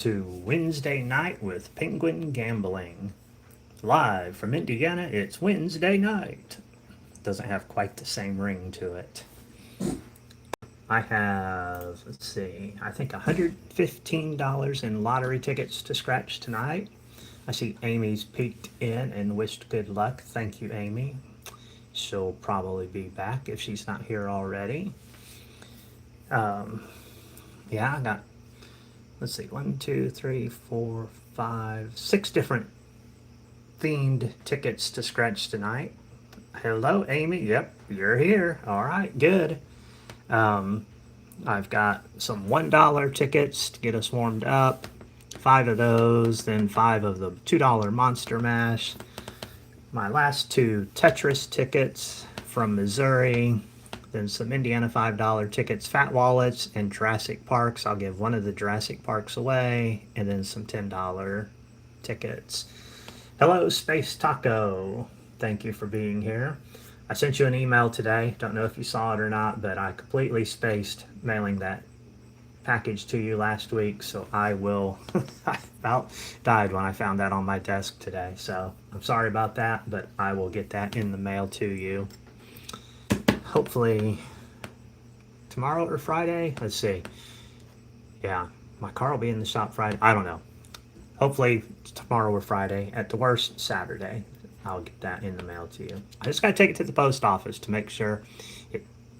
To Wednesday Night with Penguin Gambling. Live from Indiana, it's Wednesday night. Doesn't have quite the same ring to it. I have, let's see, I think $115 in lottery tickets to scratch tonight. I see Amy's peeked in and wished good luck. Thank you, Amy. She'll probably be back if she's not here already. Yeah, I got, let's see, 1, 2, 3, 4, 5, 6 different themed tickets to scratch tonight. Hello, Amy. Yep, you're here. All right, good. I've got some $1 tickets to get us warmed up. 5 of those, then 5 of the $2 Monster Mash. My last 2 Tetris tickets from Missouri. Then some Indiana $5 tickets, Fat Wallets, and Jurassic Parks. I'll give one of the Jurassic Parks away, and then some $10 tickets. Hello, Space Taco. Thank you for being here. I sent you an email today. Don't know if you saw it or not, but I completely spaced mailing that package to you last week, so I will. I about died when I found that on my desk today, so I'm sorry about that, but I will get that in the mail to you. Hopefully tomorrow or Friday. Let's see. Yeah, my car will be in the shop Friday. I don't know. Hopefully tomorrow or Friday. At the worst, Saturday. I'll get that in the mail to you. I just got to take it to the post office to make sure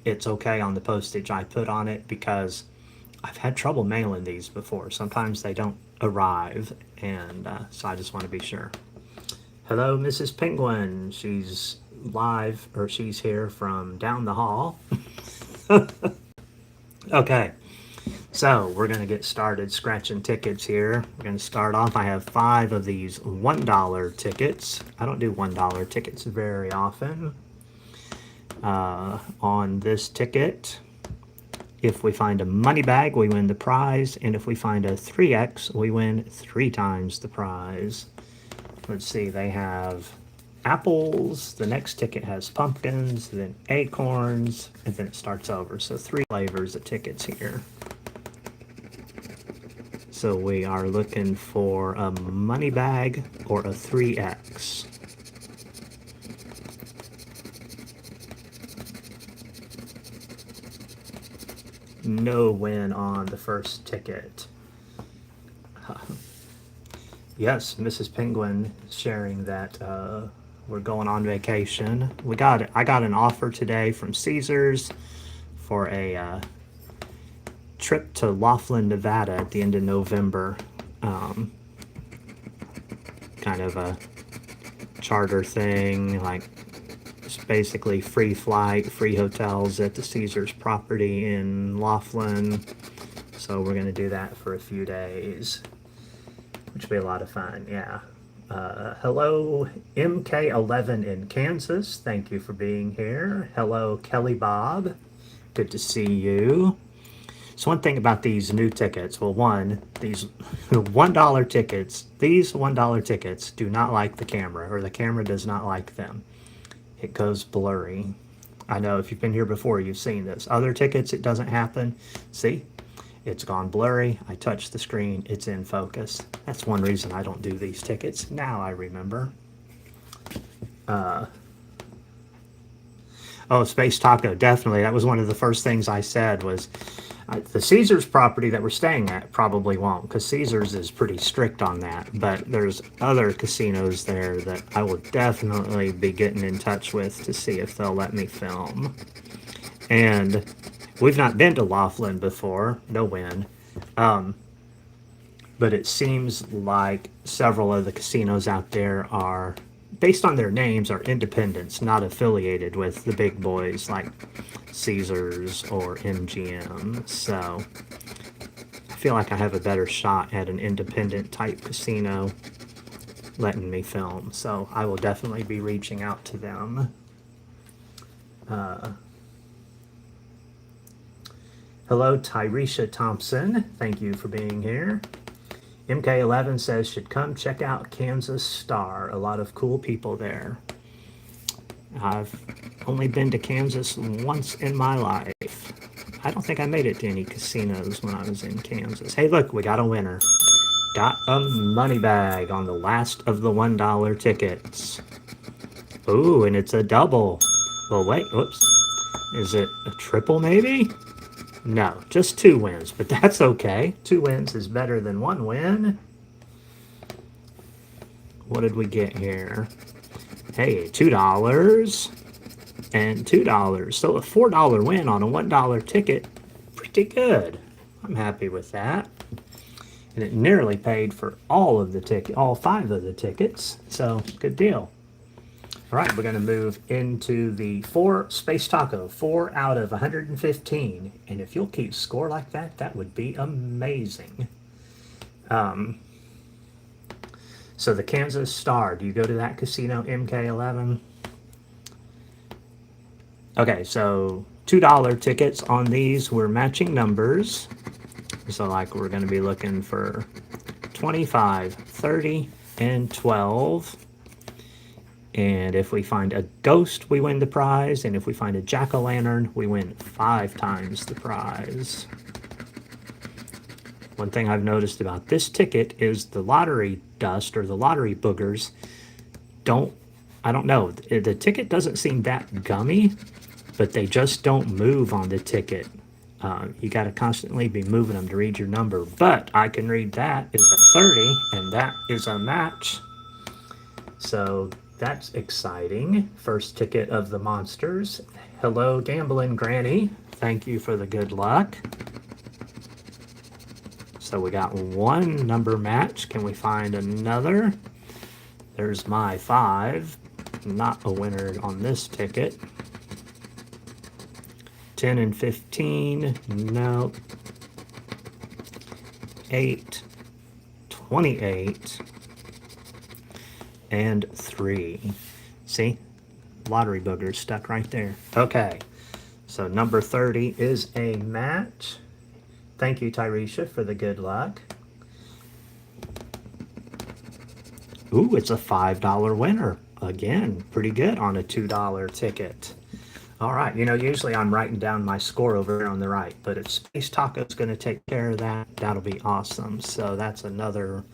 it's okay on the postage I put on it, because I've had trouble mailing these before. Sometimes they don't arrive, and so I just want to be sure. Hello, Mrs. Penguin. She's live, or she's here from down the hall. Okay, so we're going to get started scratching tickets here. We're going to start off. I have 5 of these $1 tickets. I don't do $1 tickets very often. On this ticket, if we find a money bag, we win the prize, and if we find a 3X, we win 3 times the prize. Let's see, they have apples, the next ticket has pumpkins, then acorns, and then it starts over. So 3 flavors of tickets here. So we are looking for a money bag or a 3X. No win on the first ticket. Yes, Mrs. Penguin sharing that we're going on vacation. I got an offer today from Caesars for a trip to Laughlin, Nevada at the end of November. Kind of a charter thing, like it's basically free flight, free hotels at the Caesars property in Laughlin. So we're going to do that for a few days, which will be a lot of fun, yeah. Hello, MK11 in Kansas. Thank you for being here. Hello, Kelly Bob. Good to see you. So one thing about these new tickets, well, one, these $1 tickets, these $1 tickets do not like the camera, or the camera does not like them. It goes blurry. I know if you've been here before, you've seen this. Other tickets, it doesn't happen. See? It's gone blurry. I touch the screen. It's in focus. That's one reason I don't do these tickets. Now I remember. Oh, Space Taco, definitely. That was one of the first things I said was the Caesars property that we're staying at probably won't, because Caesars is pretty strict on that. But there's other casinos there that I will definitely be getting in touch with to see if they'll let me film. And we've not been to Laughlin before, no win. But it seems like several of the casinos out there are, based on their names, are independents, not affiliated with the big boys like Caesars or MGM. So I feel like I have a better shot at an independent type casino letting me film. So I will definitely be reaching out to them. Hello, Tyresha Thompson. Thank you for being here. MK11 says, should come check out Kansas Star. A lot of cool people there. I've only been to Kansas once in my life. I don't think I made it to any casinos when I was in Kansas. Hey, look, we got a winner. Got a money bag on the last of the $1 tickets. Ooh, and it's a double. Well, wait, whoops. Is it a triple maybe? No, just 2 wins, but that's okay. 2 wins is better than 1 win. What did we get here? Hey, $2 and $2. So a $4 win on a $1 ticket. Pretty good. I'm happy with that. And it nearly paid for all 5 of the tickets. So good deal. All right, we're going to move into the 4 Space Taco, 4 out of 115. And if you'll keep score like that, that would be amazing. So the Kansas Star, do you go to that casino, MK11? Okay, so $2 tickets on these. We're matching numbers. So like we're going to be looking for 25, 30, and 12. And if we find a ghost, we win the prize. And if we find a jack-o'-lantern, we win 5 times the prize. One thing I've noticed about this ticket is the lottery dust or the lottery boogers I don't know, the ticket doesn't seem that gummy, but they just don't move on the ticket. You got to constantly be moving them to read your number. But I can read that is a 30, and that is a match. So that's exciting. First ticket of the monsters. Hello, Gambling Granny. Thank you for the good luck. So we got 1 number match. Can we find another? There's my 5. Not a winner on this ticket. 10 and 15. Nope. 8. 28. And 3. See? Lottery boogers stuck right there. Okay. So number 30 is a match. Thank you, Tyresha, for the good luck. Ooh, it's a $5 winner. Again, pretty good on a $2 ticket. All right, usually I'm writing down my score over here on the right, but if Space Taco's going to take care of that, that'll be awesome. So that's another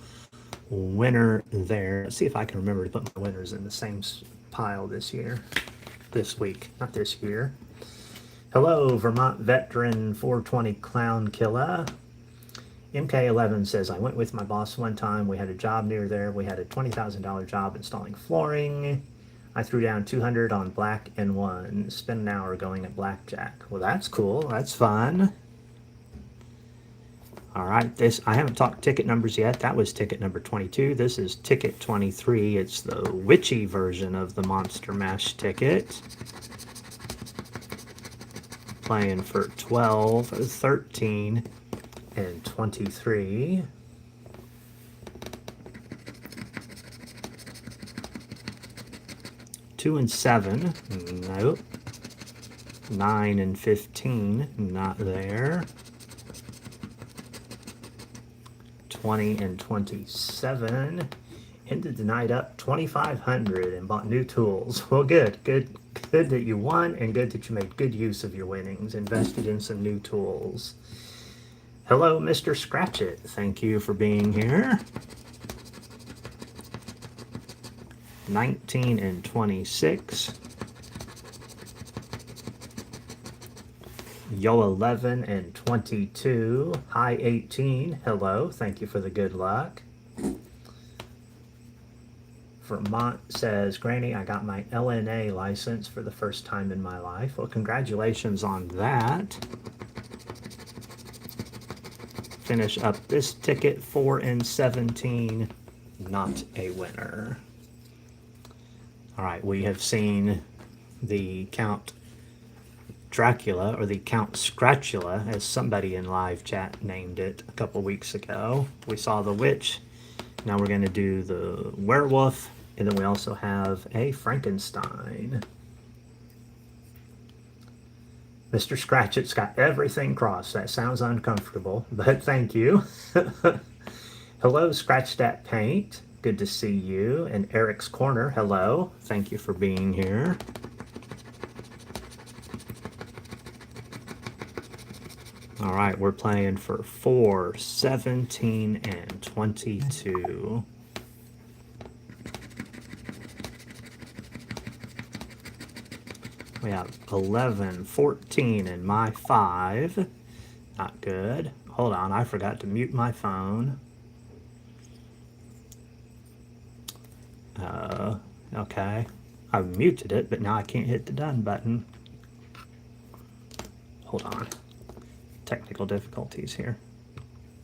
winner there. Let's see if I can remember to put my winners in the same pile this week, not this year. Hello, Vermont Veteran 420 Clown Killer. MK11 says, I went with my boss one time. We had a job near there. We had a $20,000 job installing flooring. I threw down 200 on black and won. Spent an hour going at blackjack. Well, that's cool. That's fun. All right, I haven't talked ticket numbers yet. That was ticket number 22. This is ticket 23. It's the witchy version of the Monster Mash ticket. Playing for 12, 13, and 23. Two and 7, nope. 9 and 15, not there. 20 and 27. Ended the night up 2,500 and bought new tools. Well, good that you won, and good that you made good use of your winnings. Invested in some new tools. Hello, Mr. Scratch It. Thank you for being here. 19 and 26. Yo 11 and 22. Hi 18. Hello. Thank you for the good luck. Vermont says, Granny, I got my LNA license for the first time in my life. Well, congratulations on that. Finish up this ticket, 4 and 17. Not a winner. All right, we have seen the Count Dracula, or the Count Scratchula, as somebody in live chat named it a couple weeks ago. We saw the witch. Now we're going to do the werewolf, and then we also have a Frankenstein. Mr. Scratchit's got everything crossed. That sounds uncomfortable, but thank you. Hello, Scratch That Paint. Good to see you. And Eric's Corner, hello. Thank you for being here. All right, we're playing for 4, 17, and 22. We have 11, 14, and my 5. Not good. Hold on, I forgot to mute my phone. Okay. I muted it, but now I can't hit the done button. Hold on. Technical difficulties here.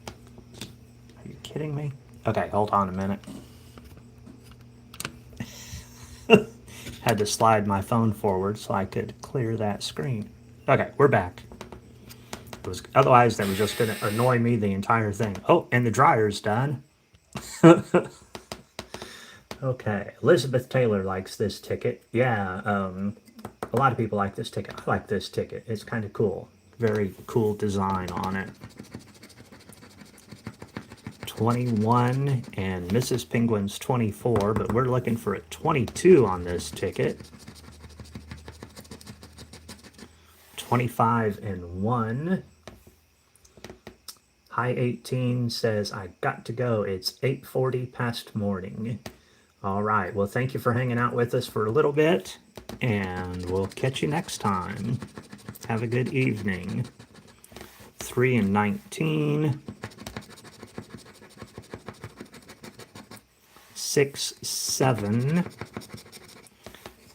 Are you kidding me? Okay, hold on a minute. Had to slide my phone forward so I could clear that screen. Okay, we're back. Otherwise, that was just going to annoy me the entire thing. Oh, and the dryer's done. Okay, Elizabeth Taylor likes this ticket. Yeah, a lot of people like this ticket. I like this ticket. It's kind of cool. Very cool design on it. 21 and Mrs. Penguin's 24, but we're looking for a 22 on this ticket. 25 and 1. High 18 says, I got to go. It's 8:40 past morning. All right. Well, thank you for hanging out with us for a little bit, and we'll catch you next time. Have a good evening. 3 and 19. 6, 7,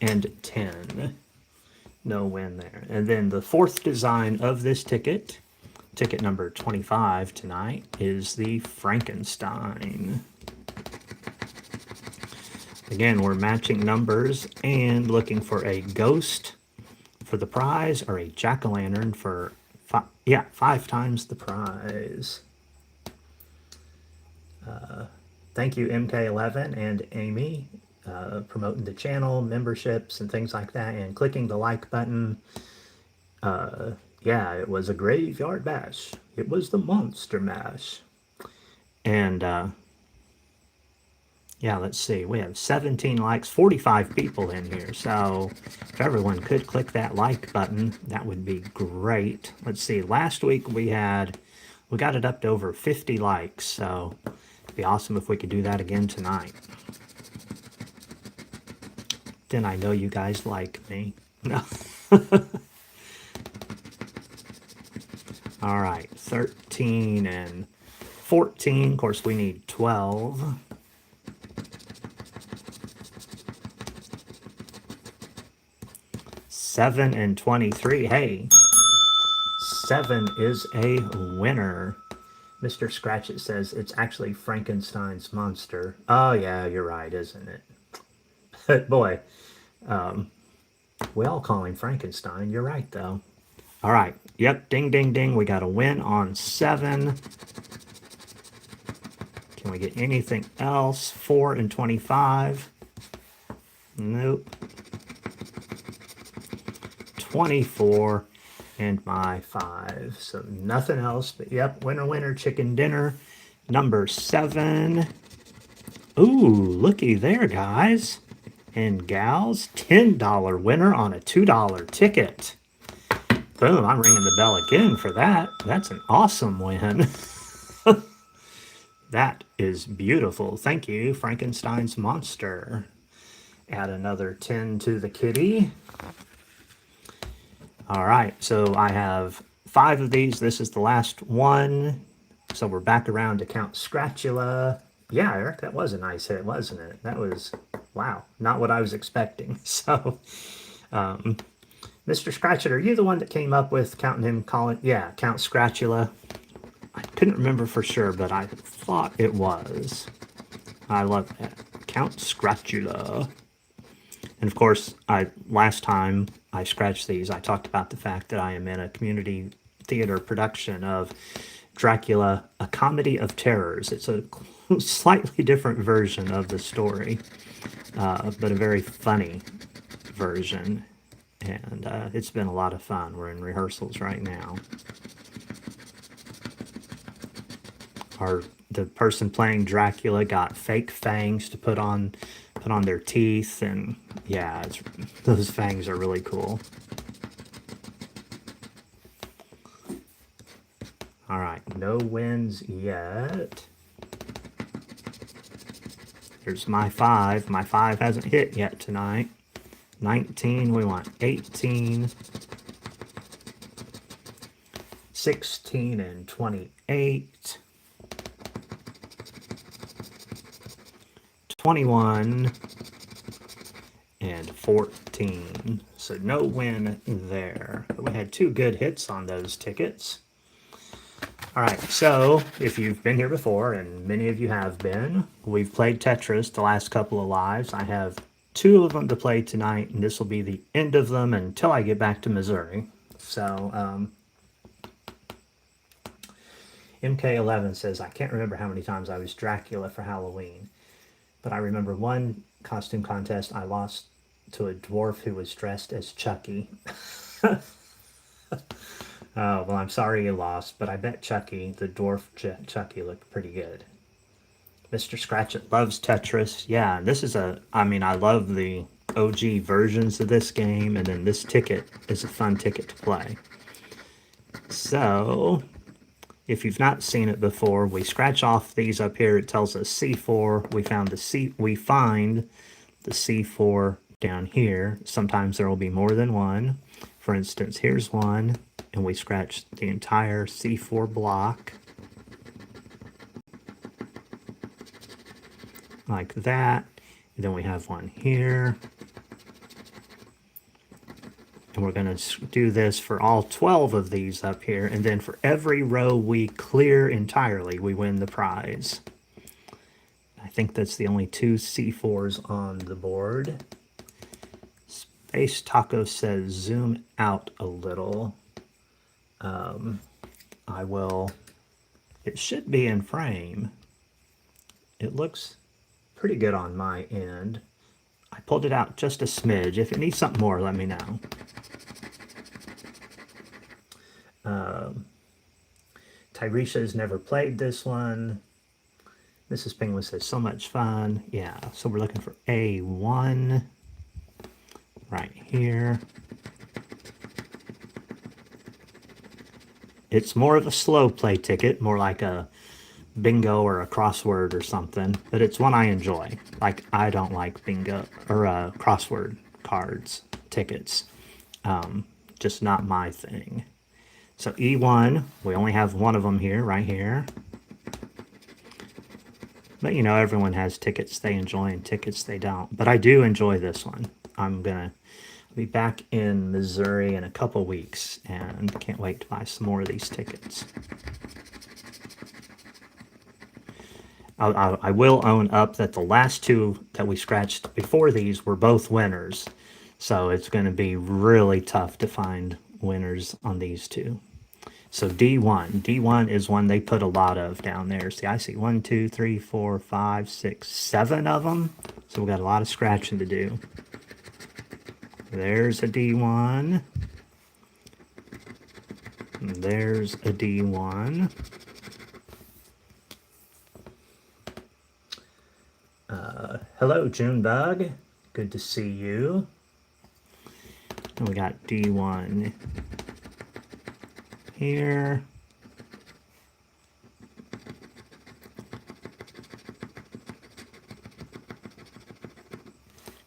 and 10. No win there. And then the fourth design of this ticket, ticket number 25 tonight, is the Frankenstein. Again, we're matching numbers and looking for a ghost for the prize or a jack-o'-lantern for 5 times the prize. Thank you, MK11 and Amy, promoting the channel, memberships, and things like that, and clicking the like button. Yeah, it was a graveyard bash. It was the monster mash. And yeah, let's see. We have 17 likes, 45 people in here. So if everyone could click that like button, that would be great. Let's see. Last week we got it up to over 50 likes. So it'd be awesome if we could do that again tonight. Then I know you guys like me. No. All right. 13 and 14. Of course, we need 12. 7 and 23. Hey, 7 is a winner. Mr. Scratchit says it's actually Frankenstein's monster. Oh, yeah, you're right, isn't it? But boy, we all call him Frankenstein. You're right, though. All right. Yep, ding, ding, ding. We got a win on 7. Can we get anything else? 4 and 25. Nope. 24 and my 5. So nothing else, but yep, winner, winner, chicken dinner. Number 7. Ooh, looky there, guys and gals. $10 winner on a $2 ticket. Boom, I'm ringing the bell again for that. That's an awesome win. That is beautiful. Thank you, Frankenstein's monster. Add another 10 to the kitty. All right, so I have 5 of these. This is the last one. So we're back around to Count Scratchula. Yeah, Eric, that was a nice hit, wasn't it? That was, wow, not what I was expecting. So, Mr. Scratchit, are you the one that came up with Count Scratchula? I couldn't remember for sure, but I thought it was. I love that. Count Scratchula. And of course, last time I scratched these, I talked about the fact that I am in a community theater production of Dracula, A Comedy of Terrors. It's a slightly different version of the story, but a very funny version. And it's been a lot of fun. We're in rehearsals right now. The person playing Dracula got fake fangs to put on their teeth, and yeah, those fangs are really cool. All right, no wins yet. Here's my 5. My 5 hasn't hit yet tonight. 19, we want 18, 16 and 28, 21 and 14. So no win there. But we had 2 good hits on those tickets. All right, so if you've been here before, and many of you have been, we've played Tetris the last couple of lives. I have 2 of them to play tonight, and this will be the end of them until I get back to Missouri. So, MK11 says, I can't remember how many times I was Dracula for Halloween, but I remember one costume contest I lost to a dwarf who was dressed as Chucky. Oh, well, I'm sorry you lost, but I bet Chucky, the dwarf Chucky, looked pretty good. Mr. Scratchit loves Tetris. Yeah, this is I love the OG versions of this game, and then this ticket is a fun ticket to play. So, if you've not seen it before, we scratch off these up here. It tells us C4. We find the C4 down here. Sometimes there will be more than one. For instance, here's one, and we scratch the entire C4 block like that. And then we have one here. And we're going to do this for all 12 of these up here. And then for every row we clear entirely, we win the prize. I think that's the only 2 C4s on the board. Space Taco says zoom out a little. I will. It should be in frame. It looks pretty good on my end. I pulled it out just a smidge. If it needs something more, let me know. Tyresha has never played this one. Mrs. Penguin says, so much fun. Yeah, so we're looking for A1 right here. It's more of a slow play ticket, more like a bingo or a crossword or something, but it's one I enjoy. Like, I don't like bingo or crossword cards, tickets. Just not my thing. So E1, we only have one of them here, right here. But you know, everyone has tickets they enjoy and tickets they don't. But I do enjoy this one. I'm going to be back in Missouri in a couple weeks and can't wait to buy some more of these tickets. I will own up that the last 2 that we scratched before these were both winners. So it's going to be really tough to find winners on these 2. So D1. D1 is one they put a lot of down there. See, I see 1, 2, 3, 4, 5, 6, 7 of them. So we've got a lot of scratching to do. There's a D1. And there's a D1. Hello, Junebug. Good to see you. And we got D1 here.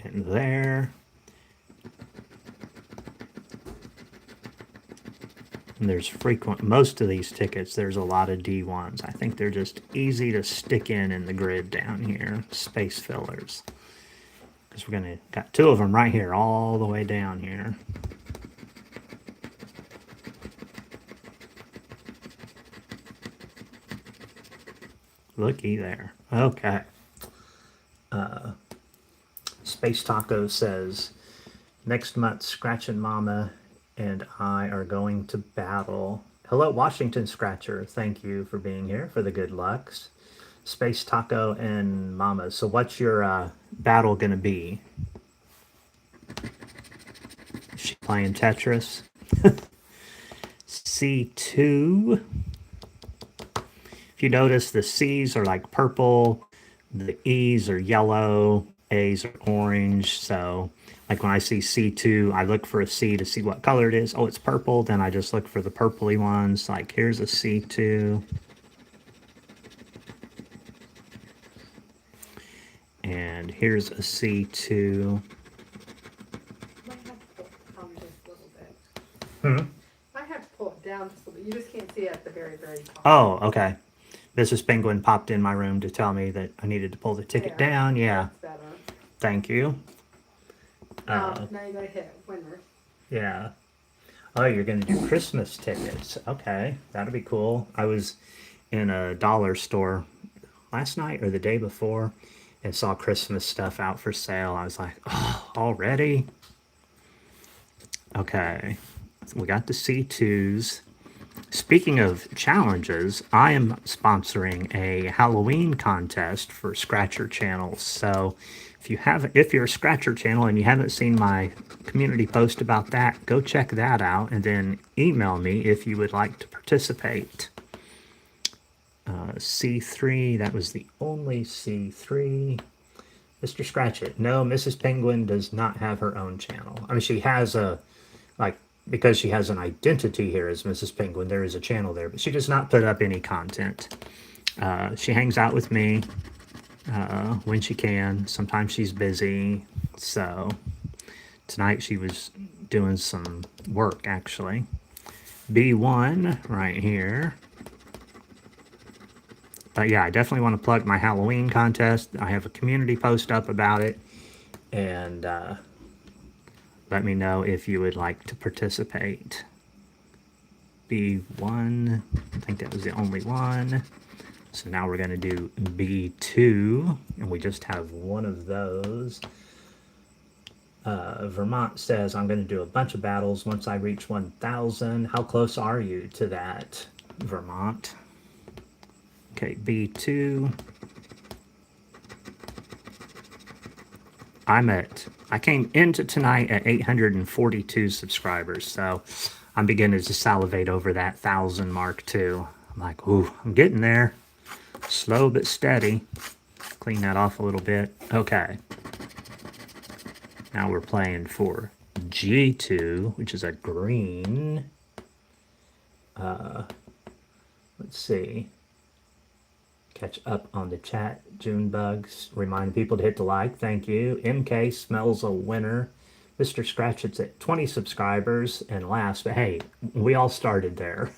And there. And there's most of these tickets, there's a lot of D1s. I think they're just easy to stick in the grid down here, space fillers. Because we're got 2 of them right here, all the way down here. Looky there. Okay. Space Taco says, next month, Scratchin' Mama and I are going to battle. Hello, Washington Scratcher. Thank you for being here, for the good lucks. Space Taco and Mama. So what's your battle going to be? Is she playing Tetris? C2. If you notice, the C's are like purple, the E's are yellow, A's are orange. So like when I see C2, I look for a C to see what color it is. Oh, it's purple. Then I just look for the purpley ones. Like here's a C2. And here's a C2. Might have to pull it down just a little bit. Hmm. I have to pull it down just a little bit. You just can't see it at the very, very top. Oh, okay. Mrs. Penguin popped in my room to tell me that I needed to pull the ticket There. down. Yeah. That's better. Thank you. Now you gotta hit winner. Yeah. Oh, you're going to do Christmas tickets. Okay. That'll be cool. I was in a dollar store last night or the day before and saw Christmas stuff out for sale. I was like, oh, already? Okay. We got the C2s. Speaking of challenges, I am sponsoring a Halloween contest for Scratcher channels. So if you're a Scratcher channel and you haven't seen my community post about that, go check that out and then email me if you would like to participate. C3, that was the only C3. Mr. Scratchit, no, Mrs. Penguin does not have her own channel. I mean, she has because she has an identity here as Mrs. Penguin, there is a channel there, but she does not put up any content. She hangs out with me when she can. Sometimes she's busy. So tonight she was doing some work, actually. B1 right here. But yeah, I definitely want to plug my Halloween contest. I have a community post up about it. And let me know if you would like to participate. B1, I think that was the only one. So now we're going to do B2, and we just have one of those. Vermont says, I'm going to do a bunch of battles once I reach 1,000. How close are you to that, Vermont? Okay, B2. I came into tonight at 842 subscribers, so I'm beginning to salivate over that 1,000 mark too. I'm like, ooh, I'm getting there. Slow but steady. Clean that off a little bit. Okay. Now we're playing for G2, which is a green. Let's see. Catch up on the chat. Junebugs, remind people to hit the like. Thank you. MK smells a winner. Mr. Scratchit's at 20 subscribers. And last, but hey, we all started there.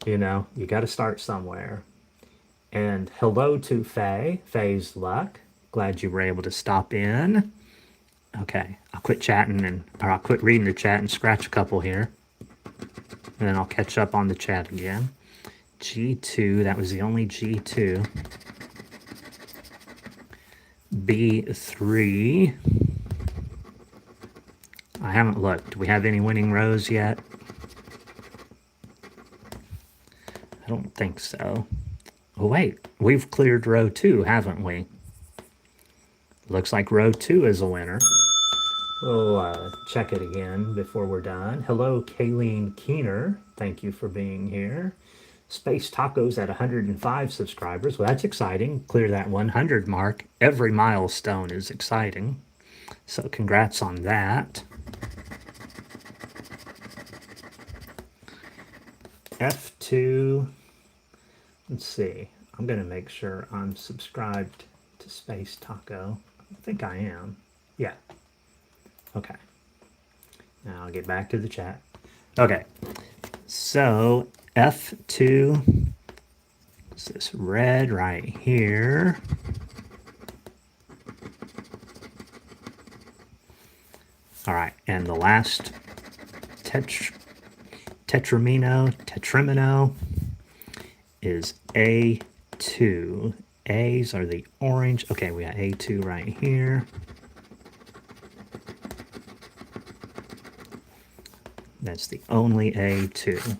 You know, you got to start somewhere. And hello to Faye. Faye's luck. Glad you were able to stop in. Okay, I'll quit chatting or I'll quit reading the chat and scratch a couple here. And then I'll catch up on the chat again. G2, that was the only G2. B3. I haven't looked. Do we have any winning rows yet? I don't think so. Oh, wait. We've cleared row 2, haven't we? Looks like row 2 is a winner. We'll check it again before we're done. Hello, Kayleen Keener. Thank you for being here. Space Tacos at 105 subscribers. Well, that's exciting. Clear that 100 mark. Every milestone is exciting. So congrats on that. F2. Let's see. I'm going to make sure I'm subscribed to Space Taco. I think I am. Yeah. Okay. Now I'll get back to the chat. Okay. So F2 is this red right here. All right, and the last tetramino is A2. A's are the orange. Okay, we got A2 right here. That's the only A2.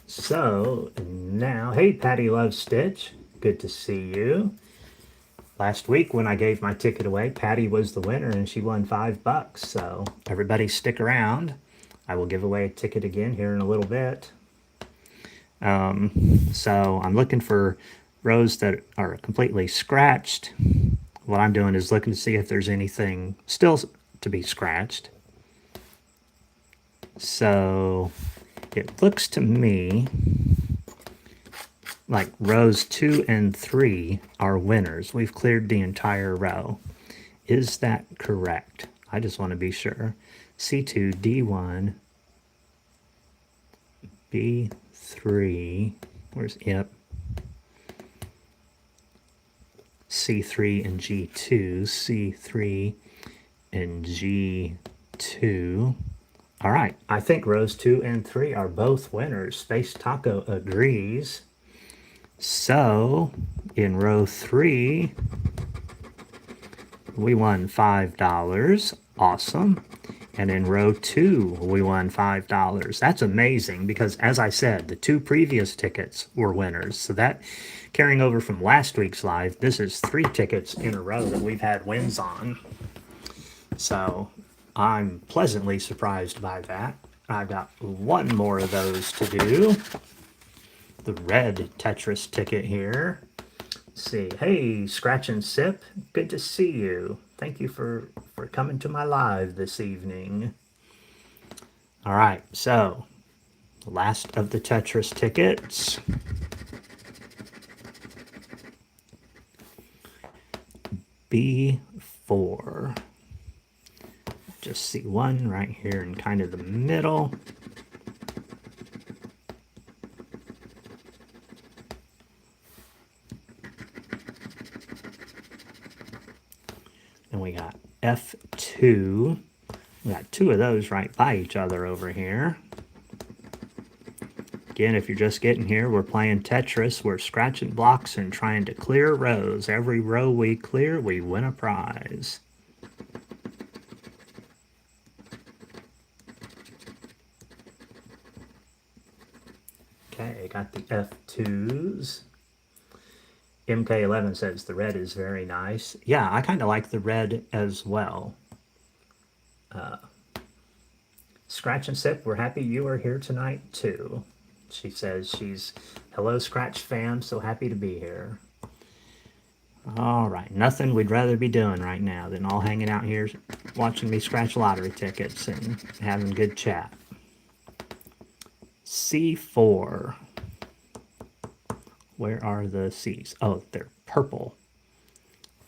So now, hey, Patty Loves Stitch. Good to see you. Last week when I gave my ticket away, Patty was the winner and she won $5. So everybody stick around. I will give away a ticket again here in a little bit. So I'm looking for rows that are completely scratched. what I'm doing is looking to see if there's anything still to be scratched. So it looks to me like rows 2 and 3 are winners. We've cleared the entire row. Is that correct? I just want to be sure. C2, D1, B3, yep. C3 and G2, C3 and G2. All right, I think rows 2 and 3 are both winners. Space Taco agrees. So, in row 3, we won $5. Awesome. And in row 2, we won $5. That's amazing because, as I said, the 2 previous tickets were winners. So that, carrying over from last week's live, this is 3 tickets in a row that we've had wins on. So I'm pleasantly surprised by that. I've got one more of those to do. The red Tetris ticket here. Let's see. Hey, Scratch and Sip. Good to see you. Thank you for coming to my live this evening. All right, so the last of the Tetris tickets. B4. Just see one right here in kind of the middle. And we got F2. We got 2 of those right by each other over here. Again, if you're just getting here, we're playing Tetris. We're scratching blocks and trying to clear rows. Every row we clear, we win a prize. Okay, got the F2s. MK11 says the red is very nice. Yeah, I kind of like the red as well. Scratch and Sip, we're happy you are here tonight too. She says she's, hello Scratch fam, so happy to be here. All right, nothing we'd rather be doing right now than all hanging out here watching me scratch lottery tickets and having good chat. C4. Where are the C's? Oh, they're purple.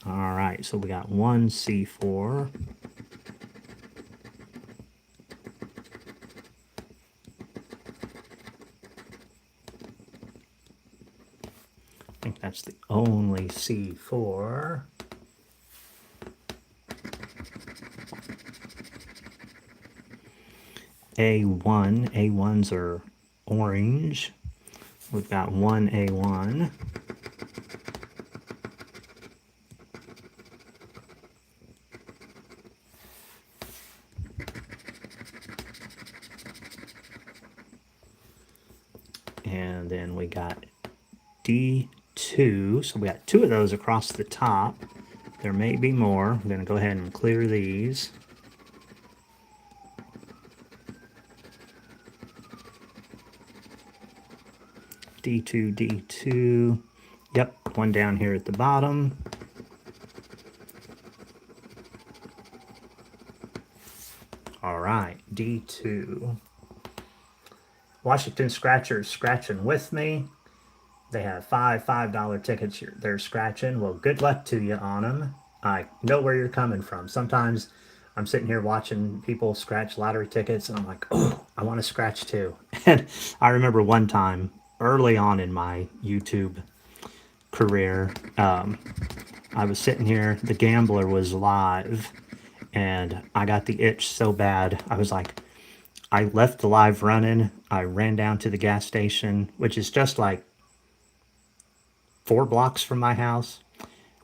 All right, so we got one C4. I think that's the only C4. A1. A1s are orange. We've got one A1. And then we got D2. So we got 2 of those across the top. There may be more. I'm going to go ahead and clear these. D2, D2. Yep, one down here at the bottom. All right, D2. Washington Scratchers scratching with me. They have 5 $5 tickets they're scratching. Well, good luck to you on them. I know where you're coming from. Sometimes I'm sitting here watching people scratch lottery tickets, and I'm like, oh, I want to scratch too. And I remember one time early on in my YouTube career, I was sitting here, The Gambler was live, and I got the itch so bad. I was like, I left the live running. I ran down to the gas station, which is just like 4 blocks from my house.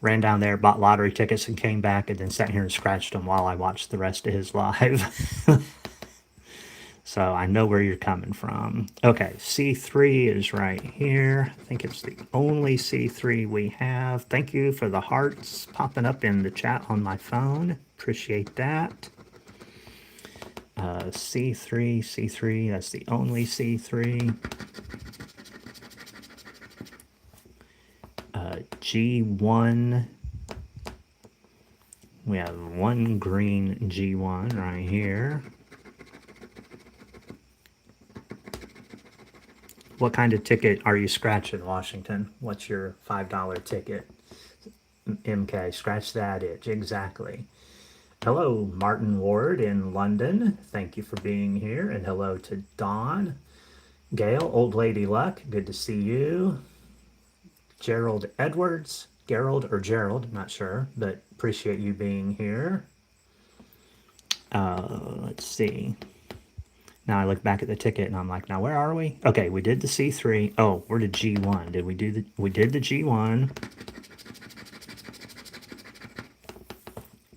Ran down there, bought lottery tickets, and came back, and then sat here and scratched them while I watched the rest of his live. So I know where you're coming from. Okay, C3 is right here. I think it's the only C3 we have. Thank you for the hearts popping up in the chat on my phone. Appreciate that. C3, C3, that's the only C3. G1, We have one green G1 right here. What kind of ticket are you scratching, Washington? What's your $5 ticket? MK, scratch that itch. Exactly. Hello, Martin Ward in London. Thank you for being here. And hello to Dawn. Gail, Old Lady Luck, good to see you. Gerald Edwards, Gerald or Gerald, not sure, but appreciate you being here. Let's see. Now I look back at the ticket and I'm like, now where are we? Okay, we did the C3. Oh, we're to G1. Did we do the? We did the G1.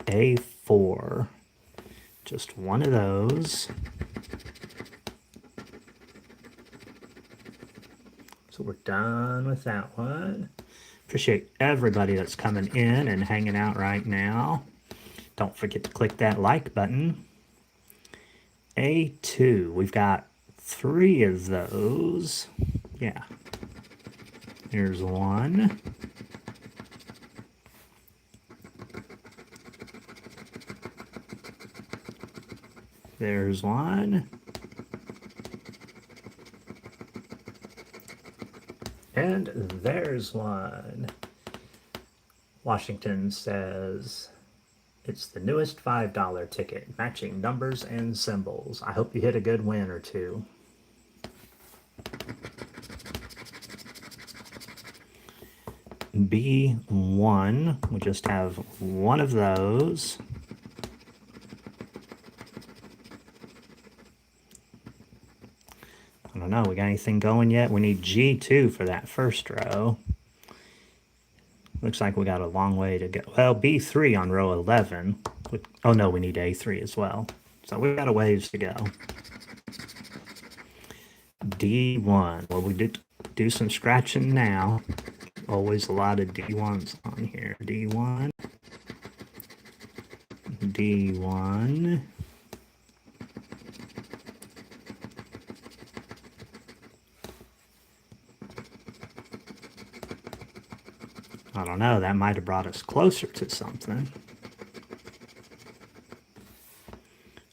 A4. Just one of those. So we're done with that one. Appreciate everybody that's coming in and hanging out right now. Don't forget to click that like button. A2, we've got 3 of those. Yeah. Here's one. There's one. And there's one. Washington says, it's the newest $5 ticket, matching numbers and symbols. I hope you hit a good win or two. B1, we just have one of those. I don't know, we got anything going yet? We need G2 for that first row. Looks like we got a long way to go. Well, B3 on row 11. Oh no, we need A3 as well. So we got a ways to go. D1. Well, we did do some scratching now. Always a lot of D1s on here. D1. D1. I don't know, that might have brought us closer to something.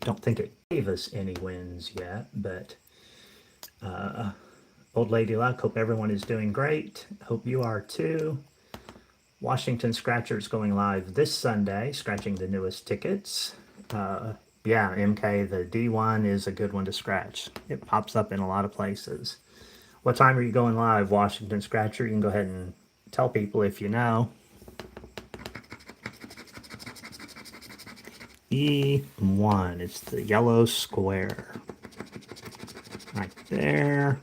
Don't think it gave us any wins yet, but Old Lady Luck, hope everyone is doing great. Hope you are too. Washington Scratchers going live this Sunday, scratching the newest tickets. Yeah, MK, the D1 is a good one to scratch. It pops up in a lot of places. What time are you going live, Washington Scratcher? You can go ahead and tell people if you know. E1, it's the yellow square. Right there.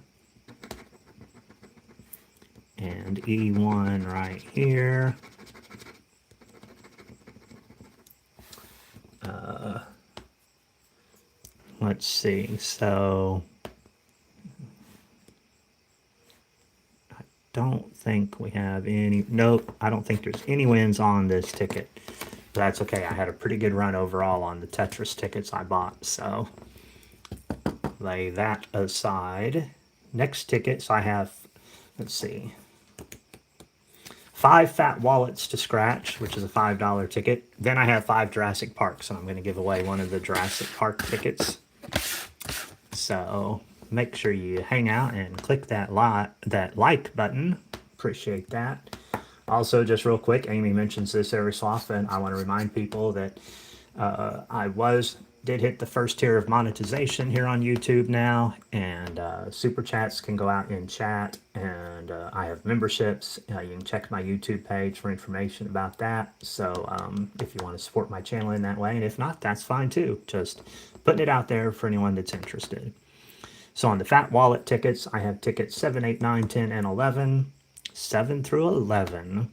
And E1 right here. Let's see, so I don't think we have any, nope, I don't think there's any wins on this ticket. But that's okay, I had a pretty good run overall on the Tetris tickets I bought, so lay that aside. Next ticket, so I have, let's see, 5 fat wallets to scratch, which is a $5 ticket. Then I have 5 Jurassic Parks, and I'm going to give away one of the Jurassic Park tickets. So make sure you hang out and click that like button. Appreciate that. Also, just real quick, Amy mentions this every so often. I want to remind people that did hit the first tier of monetization here on YouTube now, and super chats can go out in chat, and I have memberships. You can check my YouTube page for information about that. So if you want to support my channel in that way, and if not, that's fine too. Just putting it out there for anyone that's interested. So on the Fat Wallet tickets, I have tickets 7, 8, 9, 10, and 11. 7 through 11.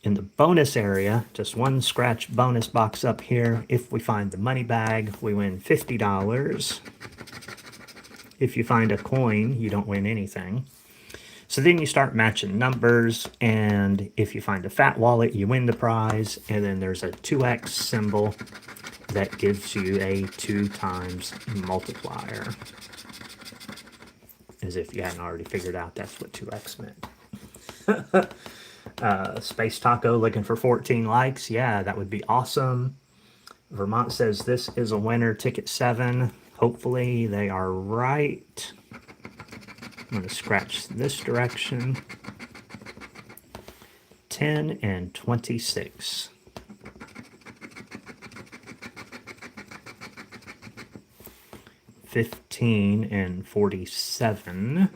In the bonus area, just one scratch bonus box up here. If we find the money bag, we win $50. If you find a coin, you don't win anything. So then you start matching numbers, and if you find a fat wallet, you win the prize, and then there's a 2x symbol that gives you a 2 times multiplier. As if you hadn't already figured out that's what 2x meant. Space Taco looking for 14 likes. Yeah, that would be awesome. Vermont says this is a winner, ticket 7. Hopefully they are right. I'm going to scratch this direction. 10 and 26. 15 and 47.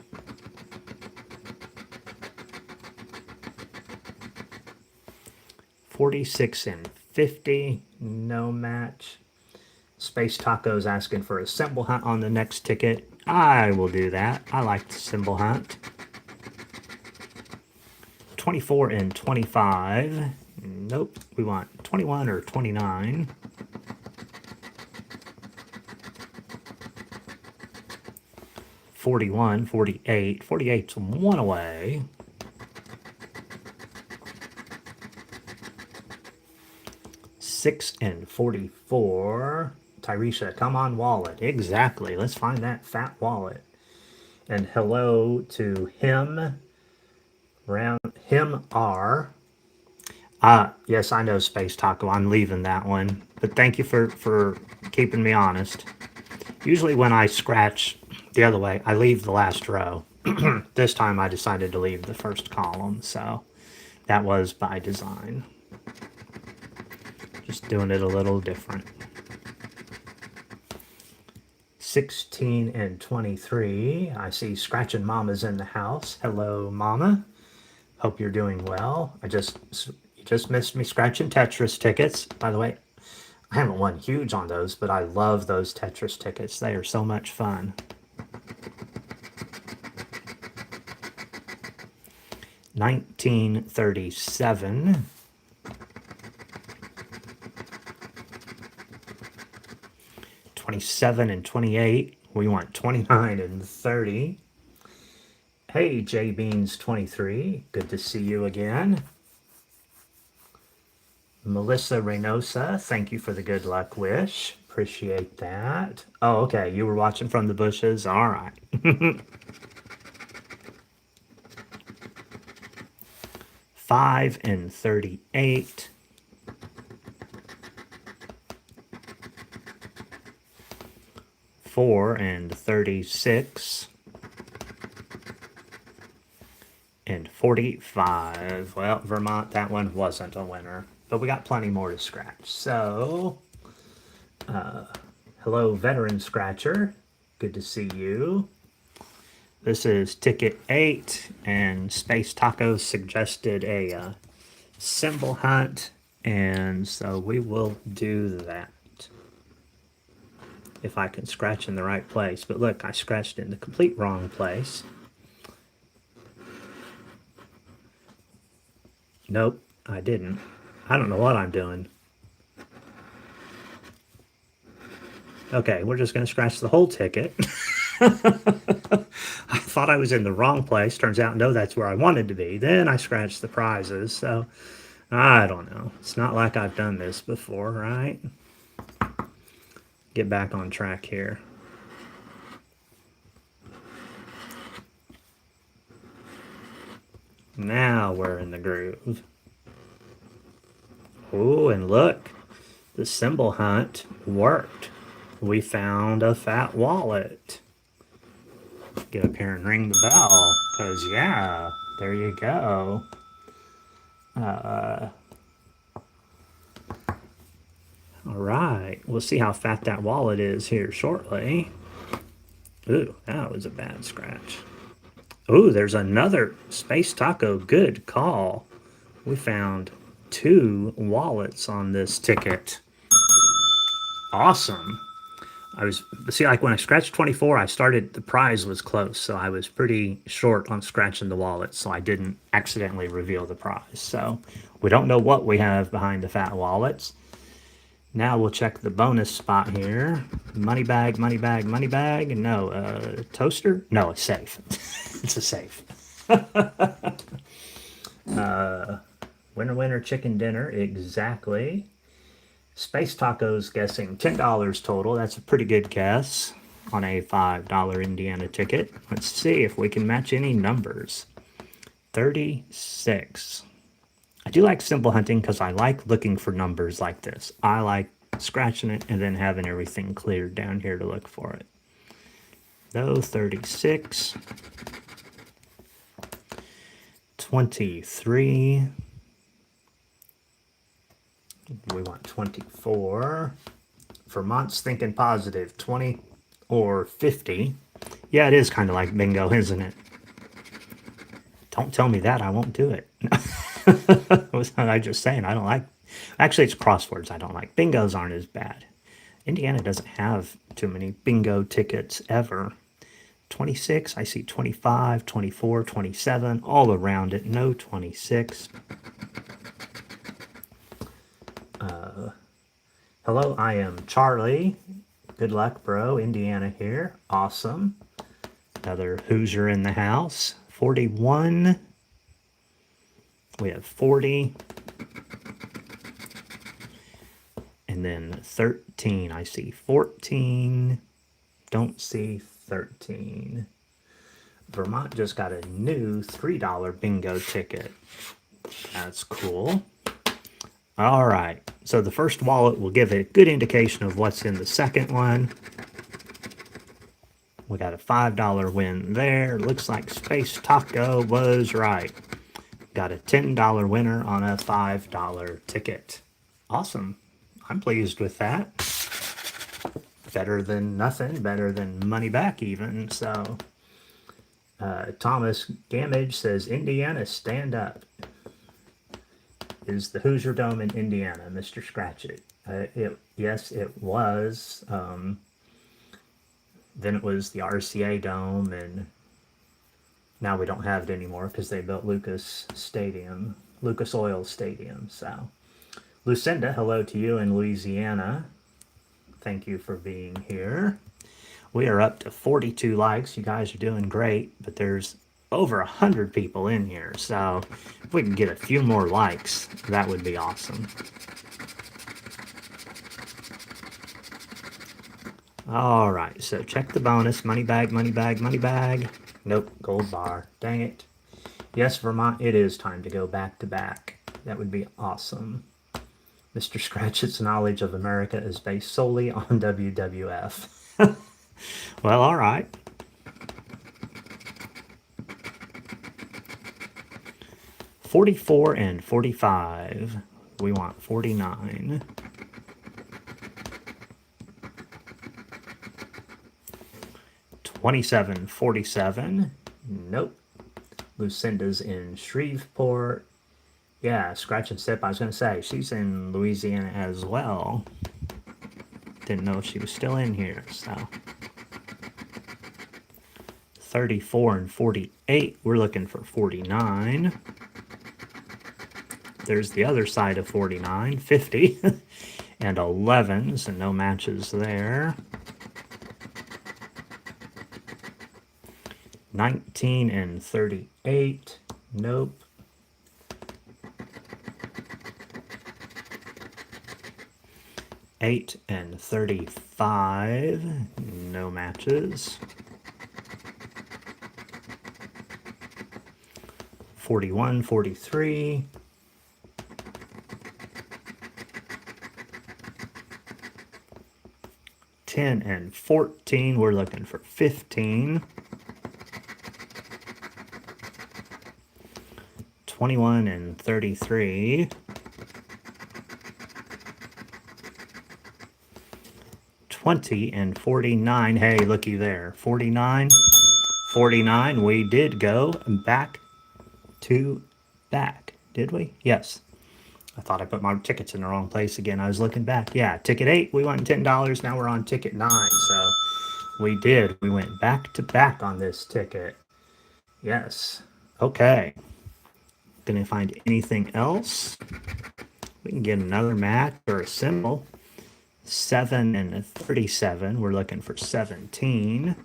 46 and 50, no match. Space Taco's asking for a symbol hunt on the next ticket. I will do that. I like the symbol hunt. 24 and 25. Nope, we want 21 or 29. 41, 48. 48's one away. 6 and 44. Tyresha, come on, wallet. Exactly. Let's find that fat wallet. And hello to him. Him R. Yes, I know Space Taco. I'm leaving that one. But thank you for keeping me honest. Usually when I scratch the other way, I leave the last row. This time I decided to leave the first column, so that was by design. Just doing it a little different. 16 and 23. I see Scratchin' Mama's in the house. Hello, Mama. Hope you're doing well. You just missed me scratching Tetris tickets. By the way, I haven't won huge on those, but I love those Tetris tickets. They are so much fun. 1937. 27 and 28. We want 29 and 30. Hey, J Beans 23. Good to see you again. Melissa Reynosa, thank you for the good luck wish. Appreciate that. Oh, okay. You were watching from the bushes. All right. 5 and 38. 4 and 36. And 45. Well, Vermont, that one wasn't a winner. But we got plenty more to scratch. So, hello, Veteran Scratcher. Good to see you. This is ticket 8, and Space Taco suggested a symbol hunt, and so we will do that. If I can scratch in the right place. But look, I scratched in the complete wrong place. Nope, I didn't. I don't know what I'm doing. Okay, we're just going to scratch the whole ticket. I thought I was in the wrong place. Turns out, no, that's where I wanted to be. Then I scratched the prizes. So, I don't know. It's not like I've done this before, right? Get back on track here. Now we're in the groove. Oh, and look, the symbol hunt worked. We found a fat wallet. Get up here and ring the bell, because yeah, there you go. All right, we'll see how fat that wallet is here shortly. Ooh, that was a bad scratch. Ooh, there's another Space Taco. Good call. We found 2 wallets on this ticket. Awesome. Like when I scratched 24, the prize was close, so I was pretty short on scratching the wallet, so I didn't accidentally reveal the prize. So we don't know what we have behind the fat wallets. Now we'll check the bonus spot here. Money bag, money bag, money bag. No, toaster? No, a safe. It's a safe. Winner, winner, chicken dinner. Exactly. Space Taco's guessing $10 total. That's a pretty good guess on a $5 Indiana ticket. Let's see if we can match any numbers. 36. I do like simple hunting because I like looking for numbers like this. I like scratching it and then having everything cleared down here to look for it. No, 36, 23. We want 24. Vermont's thinking positive, 20 or 50. Yeah, it is kind of like bingo, isn't it? Don't tell me that, I won't do it. Was I just saying I don't like. Actually, it's crosswords I don't like. Bingos aren't as bad. Indiana doesn't have too many bingo tickets ever. 26, I see 25, 24, 27, all around it. No 26. Hello, I am Charlie. Good luck, bro. Indiana here. Awesome. Another Hoosier in the house. 41. We have 40. And then 13. I see 14. Don't see 13. Vermont just got a new $3 bingo ticket. That's cool. All right. So the first wallet will give a good indication of what's in the second one. We got a $5 win there. Looks like Space Taco was right. Got a $10 winner on a $5 ticket. Awesome. I'm pleased with that. Better than nothing, better than money back even. So Thomas Gamage says, Indiana, stand up. Is the Hoosier Dome in Indiana, Mr. Scratch It? Yes, it was. Then it was the RCA Dome, and now we don't have it anymore because they built Lucas Oil Stadium. So, Lucinda, hello to you in Louisiana. Thank you for being here. We are up to 42 likes. You guys are doing great, but there's over 100 people in here. So if we can get a few more likes, that would be awesome. All right, so check the bonus. Money bag, money bag, money bag. Nope, gold bar. Dang it. Yes, Vermont, it is time to go back to back. That would be awesome. Mr. Scratchit's knowledge of America is based solely on WWF. Well, all right. $44 and $45. We want $49. $27, $47. Nope. Lucinda's in Shreveport. Yeah, Scratch and Sip, I was going to say, she's in Louisiana as well. Didn't know she was still in here, so. 34 and 48. We're looking for 49. There's the other side of 49, 50, and 11, so no matches there. 19 and 38. Nope. $8 and 35. No matches. 41, 43. $10 and 14. We're looking for 15. 21 and 33. 20 and 49. Hey, looky there. 49. 49. We did go back to back. Did we? Yes. I thought I put my tickets in the wrong place again. I was looking back. Yeah, ticket 8, we won $10. Now we're on ticket 9. So we did. We went back to back on this ticket. Yes. Okay. Gonna find anything else. We can get another match or a symbol. 7 and 37. We're looking for 17.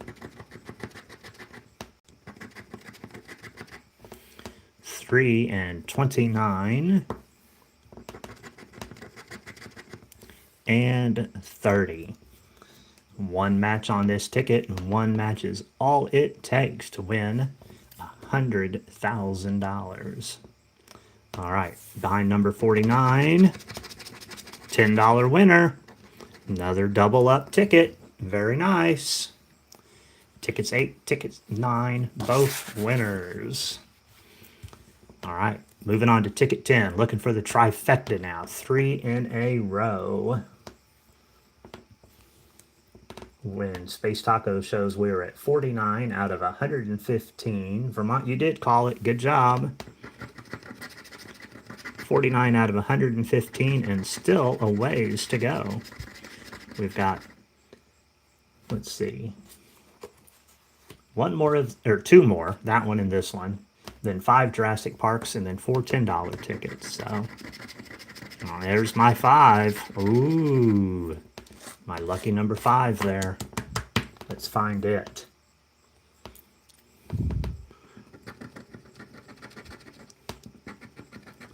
3 and 29. And 30. One match on this ticket, and one match is all it takes to win $100,000. All right, behind number 49, $10 winner. Another double up ticket. Very nice. Tickets 8, tickets 9, both winners. All right, moving on to ticket 10. Looking for the trifecta now. 3 in a row. When Space Taco shows we were at 49 out of 115. Vermont, you did call it. Good job. 49 out of 115 and still a ways to go. We've got, let's see, two more, that one and this one, then 5 Jurassic Parks, and then 4 $10 tickets. So, oh, there's my 5. Ooh, my lucky number 5 there. Let's find it.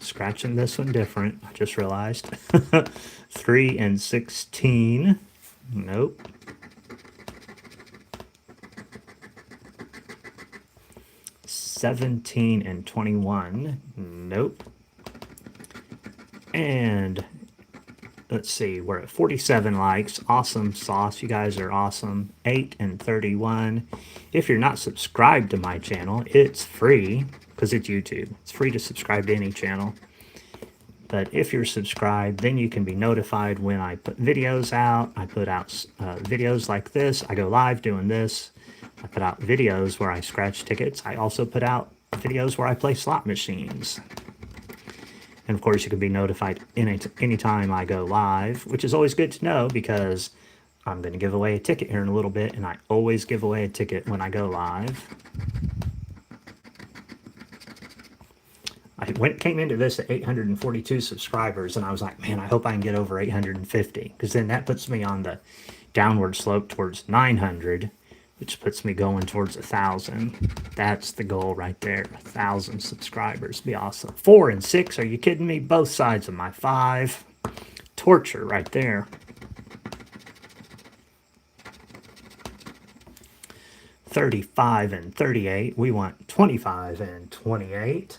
Scratching this one different, I just realized. 3 and 16. Nope. 17 and 21. Nope. And let's see, we're at 47 likes. Awesome sauce. You guys are awesome. 8 and 31. If you're not subscribed to my channel, it's free because it's YouTube. It's free to subscribe to any channel. But if you're subscribed, then you can be notified when I put videos out. I put out videos like this. I go live doing this. I put out videos where I scratch tickets. I also put out videos where I play slot machines. And of course, you can be notified anytime I go live, which is always good to know because I'm going to give away a ticket here in a little bit, and I always give away a ticket when I go live. I came into this at 842 subscribers, and I was like, man, I hope I can get over 850, because then that puts me on the downward slope towards 900, which puts me going towards 1,000. That's the goal right there. 1,000 subscribers. Be awesome. 4 and 6. Are you kidding me? Both sides of my 5. Torture right there. 35 and 38. We want 25 and 28.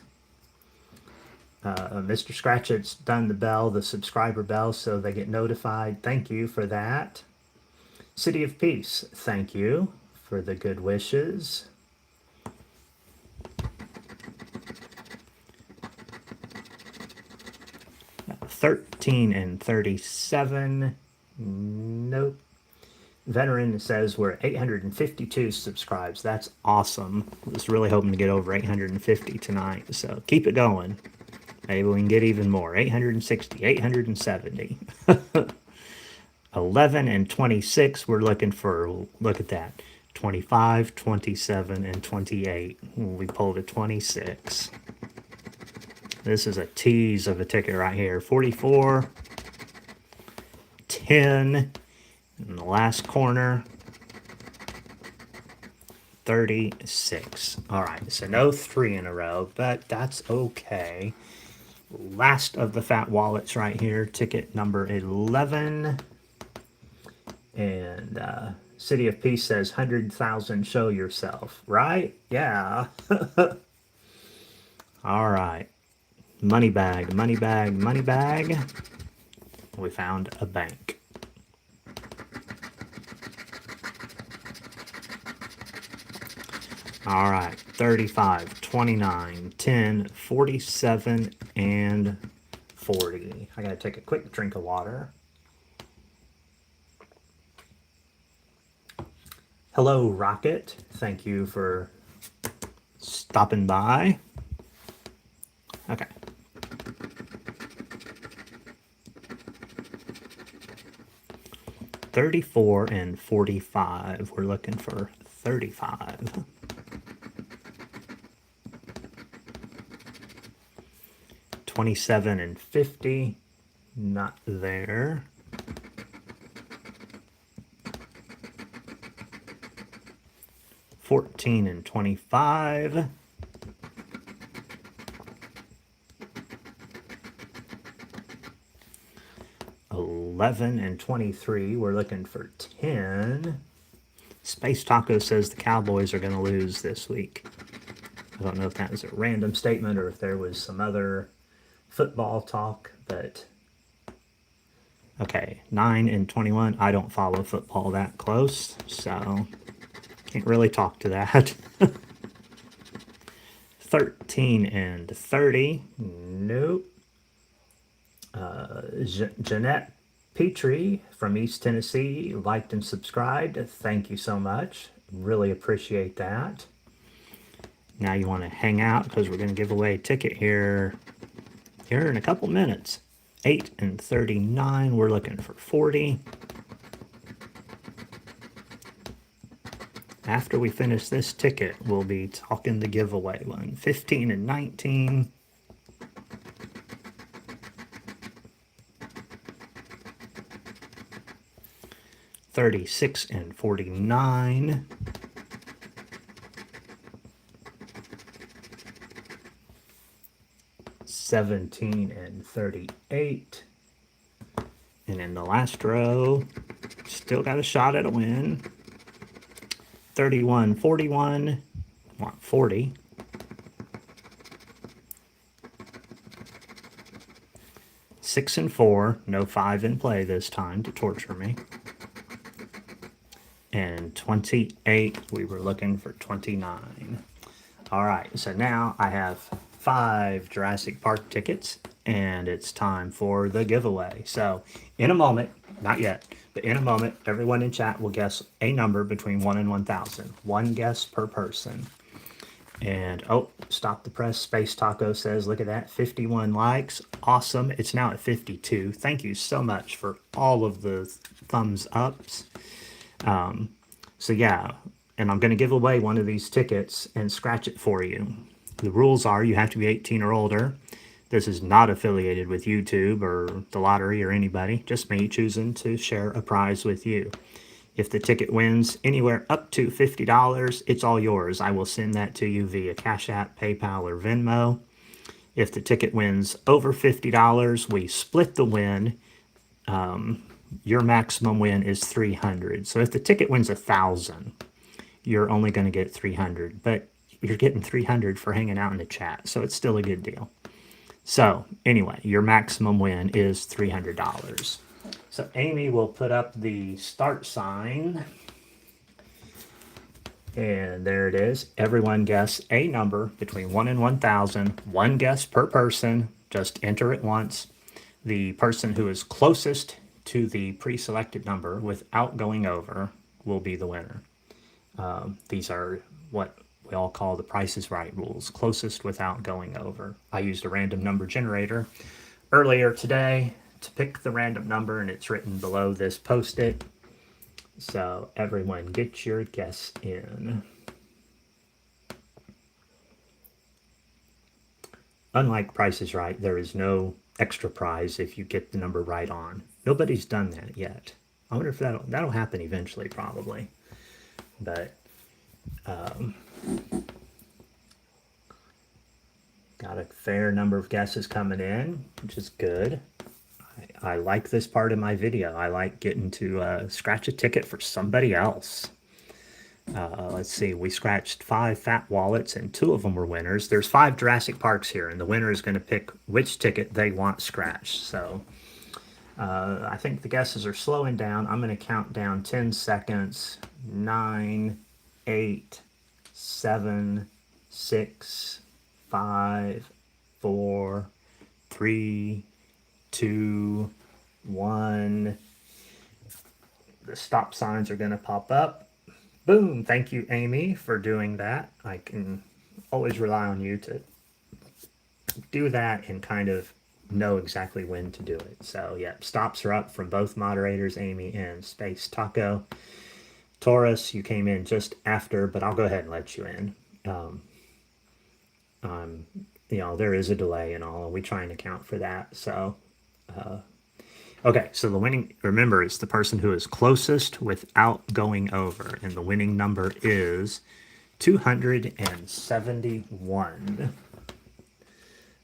Mr. Scratchett's done the bell, the subscriber bell, so they get notified. Thank you for that. City of Peace, thank you for the good wishes. Uh, 13 and 37. Nope. Veteran says we're at 852 subscribes. That's awesome. I was really hoping to get over 850 tonight, so keep it going. Maybe we can get even more. 860, 870. 11 and 26, we're looking for, look at that, 25, 27, and 28. We pulled a 26. This is a tease of a ticket right here. 44, 10, in the last corner, 36. All right, so no 3 in a row, but that's okay. Last of the fat wallets right here, ticket number 11. And City of Peace says 100,000, show yourself, right? Yeah. All right. Money bag, money bag, money bag. We found a bank. All right, 35, 29, 10, 47, and 40. I gotta take a quick drink of water. Hello, Rocket. Thank you for stopping by. Okay. $34 and $45. We're looking for 35. $27 and $50. Not there. $14 and $25. $11 and $23. We're looking for 10. Space Taco says the Cowboys are going to lose this week. I don't know if that was a random statement or if there was some other football talk, but okay, 9 and 21. I don't follow football that close, so can't really talk to that. 13 and 30. Nope. Jeanette Petrie from East Tennessee liked and subscribed. Thank you so much. Really appreciate that. Now you want to hang out because we're going to give away a ticket here in a couple minutes. 8 and 39. We're looking for 40. After we finish this ticket, we'll be talking the giveaway one. 15 and 19. 36 and 49. 17 and 38. And in the last row, still got a shot at a win. 31, 41. Want 40. 6 and 4. No 5 in play this time to torture me. And 28. We were looking for 29. All right, so now I have 5 Jurassic Park tickets, and it's time for the giveaway. So in a moment, not yet, but in a moment, everyone in chat will guess a number between 1 and 1,000. One guess per person. And, oh, stop the press. Space Taco says, look at that, 51 likes. Awesome. It's now at 52. Thank you so much for all of the thumbs ups. So yeah, and I'm going to give away one of these tickets and scratch it for you. The rules are you have to be 18 or older. This is not affiliated with YouTube or the lottery or anybody, just me choosing to share a prize with you. If the ticket wins anywhere up to $50, it's all yours. I will send that to you via Cash App, PayPal, or Venmo. If the ticket wins over $50, we split the win. Your maximum win is $300. So if the ticket wins $1,000, you're only going to get $300, but you're getting $300 for hanging out in the chat, so it's still a good deal. So anyway, your maximum win is $300. So Amy will put up the start sign, and there it is. Everyone guess a number between 1 and 1,000. One guess per person. Just enter it once. The person who is closest to the pre-selected number without going over will be the winner. These are what we all call the Price is Right rules, closest without going over. I used a random number generator earlier today to pick the random number, and it's written below this post-it. So everyone get your guess in. Unlike Price is Right, there is no extra prize if you get the number right on. Nobody's done that yet. I wonder if that'll happen eventually, probably. But got a fair number of guesses coming in, which is good. I like this part of my video. I like getting to scratch a ticket for somebody else. Let's see, we scratched 5 fat wallets and 2 of them were winners. There's 5 Jurassic Parks here, and the winner is going to pick which ticket they want scratched. So I think the guesses are slowing down. I'm going to count down 10 seconds. 9, 8, 7, 6, 5, 4, 3, 2, 1. The stop signs are going to pop up. Boom. Thank you, Amy, for doing that. I can always rely on you to do that and kind of know exactly when to do it. So, yeah, stops are up from both moderators, Amy and Space Taco. Taurus, you came in just after, but I'll go ahead and let you in. There is a delay and all, and we try and account for that. So, okay, so the winning, remember, it's the person who is closest without going over, and the winning number is 271.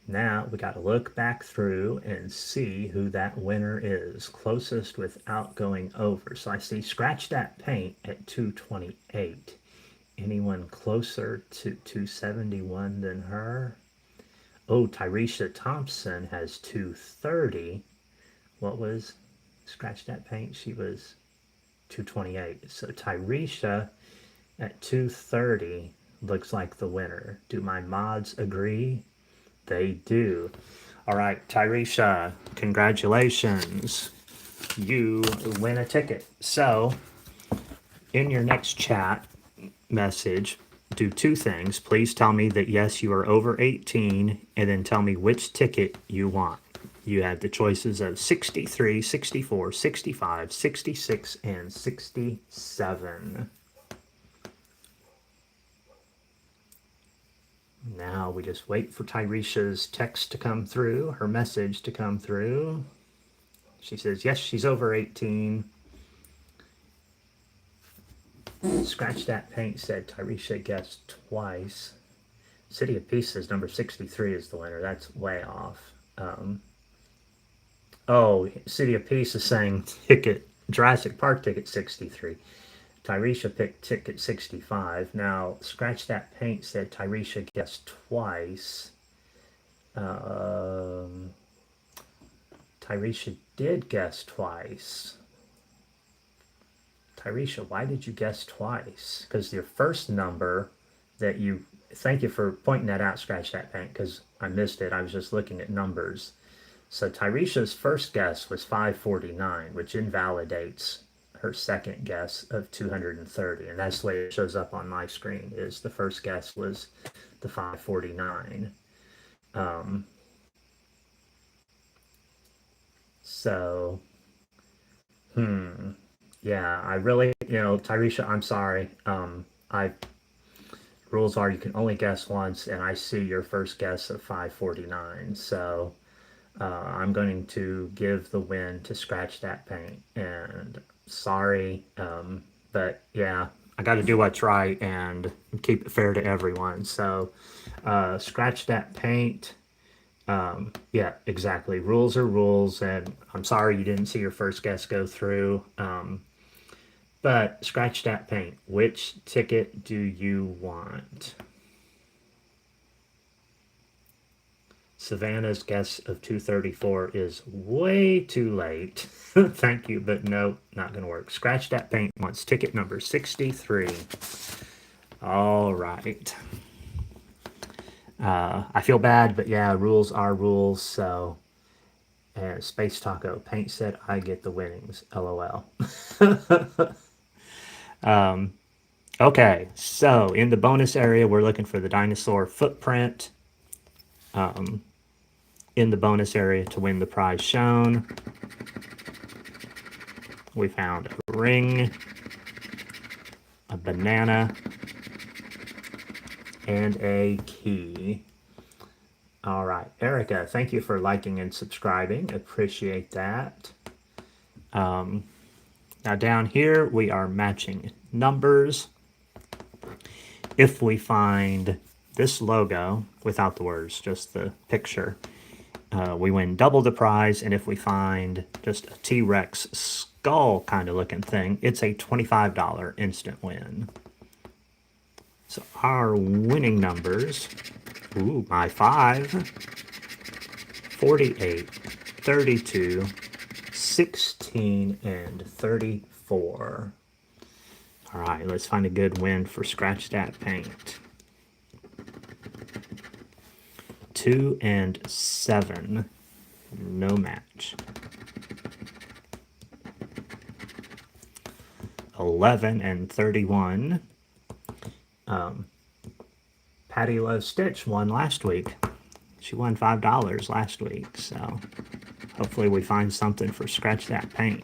Now we got to look back through and see who that winner is, closest without going over. So I see Scratch That Paint at 228. Anyone closer to 271 than her? Oh, Tyresha Thompson has 230. What was Scratch That Paint? She was 228. So Tyresha at 230 looks like the winner. Do my mods agree? They do. All right, Tyresha, congratulations. You win a ticket. So, in your next chat message, do two things. Please tell me that yes, you are over 18, and then tell me which ticket you want. You have the choices of 63, 64, 65, 66, and 67. Now we just wait for Tyresha's text to come through, her message to come through. She says, yes, she's over 18. Scratch That Paint said Tyresha guessed twice. City of Peace says number 63 is the winner. That's way off. Oh, City of Peace is saying ticket, Jurassic Park ticket 63. Tyresha picked ticket 65. Now, Scratch That Paint said Tyresha guessed twice. Tyresha did guess twice. Tyresha, why did you guess twice? Because your first number that you, thank you for pointing that out, Scratch That Paint, because I missed it. I was just looking at numbers. So Tyresha's first guess was 549, which invalidates her second guess of 230. And that's the way it shows up on my screen, is the first guess was the 549. So, yeah, I really, Tyresha, I'm sorry. I rules are you can only guess once, and I see your first guess of 549. So I'm going to give the win to Scratch That Paint. And sorry, but yeah, I got to do what's right and keep it fair to everyone. So Scratch That Paint. Yeah, exactly. Rules are rules, and I'm sorry you didn't see your first guess go through. But Scratch That Paint. Which ticket do you want? Savannah's guess of 234 is way too late. Thank you, but no, not going to work. Scratch That Paint wants ticket number 63. All right. I feel bad, but yeah, rules are rules. So, and Space Taco Paint said I get the winnings. LOL. Okay, so in the bonus area, we're looking for the dinosaur footprint. In the bonus area to win the prize shown, we found a ring, a banana, and a key. All right, Erica, thank you for liking and subscribing. Appreciate that. Now down here, we are matching numbers. If we find this logo without the words, just the picture, we win double the prize. And if we find just a T-Rex skull kind of looking thing, it's a $25 instant win. So our winning numbers, ooh, my 5, 48, 32, 16, and 34. All right, let's find a good win for Scratch That Paint. 2 and 7, no match. 11 and 31. Patty Loves Stitch won last week. She won $5 last week, so hopefully we find something for Scratch That Paint.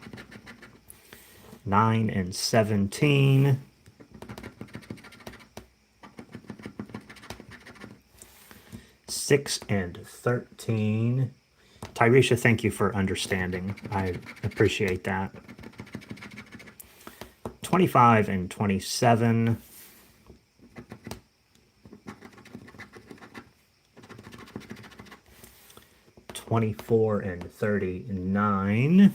9 and 17. 6 and 13. Tyresha, thank you for understanding. I appreciate that. 25 and 27. 24 and 39. A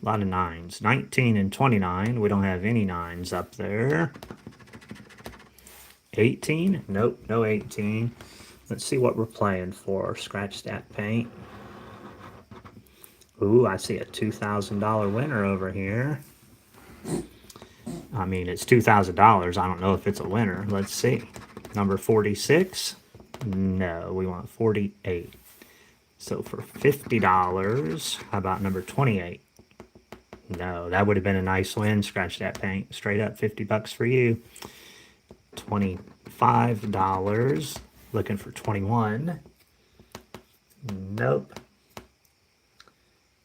lot of 9s. 19 and 29. We don't have any 9s up there. 18? Nope, no 18. Let's see what we're playing for. Scratch that paint. Ooh, I see a $2,000 winner over here. I mean, it's $2,000. I don't know if it's a winner. Let's see. Number 46? No, we want 48. So for $50, how about number 28? No, that would have been a nice win. Scratch that paint. Straight up 50 bucks for you. $25. Looking for 21. Nope.